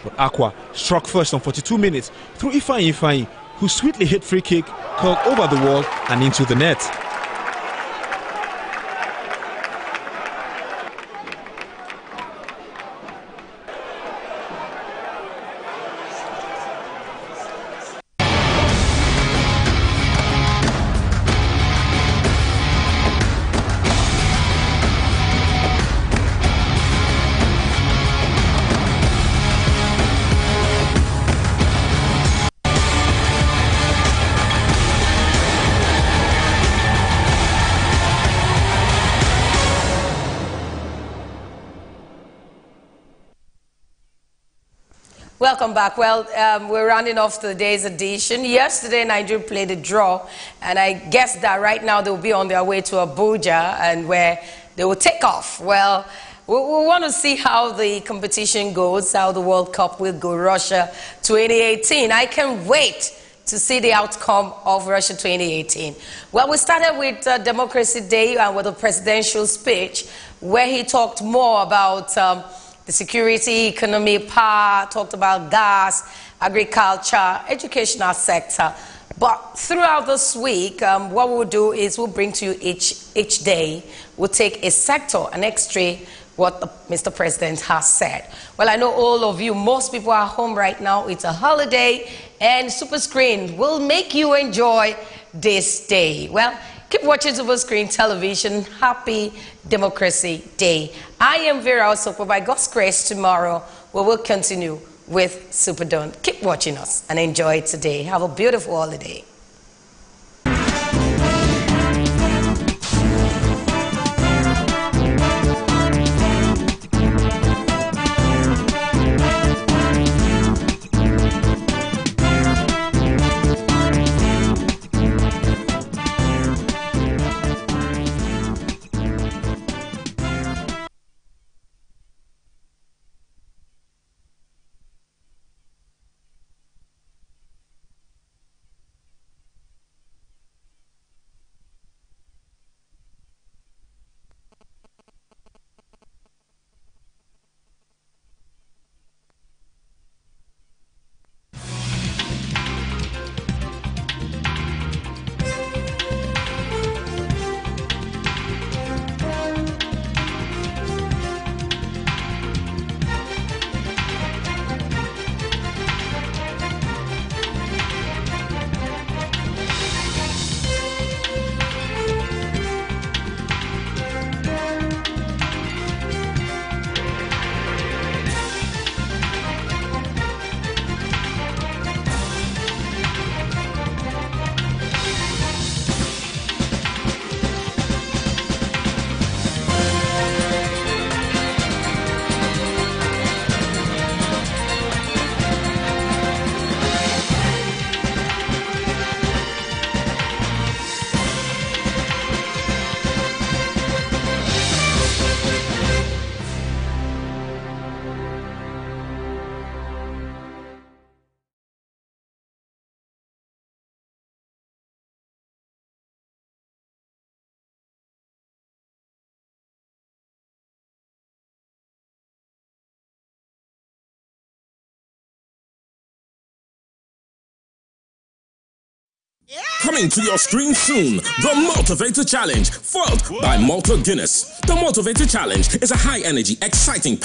But Aqua struck first on 42 minutes through Ifeanyi, who sweetly hit free kick, curled over the wall and into the net. Welcome back. Well, we're rounding off today's edition. Yesterday, Nigeria played a draw, and I guess that right now they'll be on their way to Abuja, and where they will take off. Well, we want to see how the competition goes, how the World Cup will go, Russia 2018. I can't wait to see the outcome of Russia 2018. Well, we started with Democracy Day and with a presidential speech where he talked more about the security, economy, power, talked about gas, agriculture, educational sector. But throughout this week, what we'll do is we'll bring to you each day, we'll take a sector, an extrait, what Mr. President has said. Well, I know all of you, most people are home right now. It's a holiday, and Super Screen will make you enjoy this day. Well, keep watching Super Screen Television. Happy Democracy Day. I am Vera Osopo. By God's grace, tomorrow we will continue with SuperDawn. Keep watching us and enjoy today. Have a beautiful holiday. Coming to your screen soon, the Motivator Challenge, followed by Malta Guinness. The Motivator Challenge is a high-energy, exciting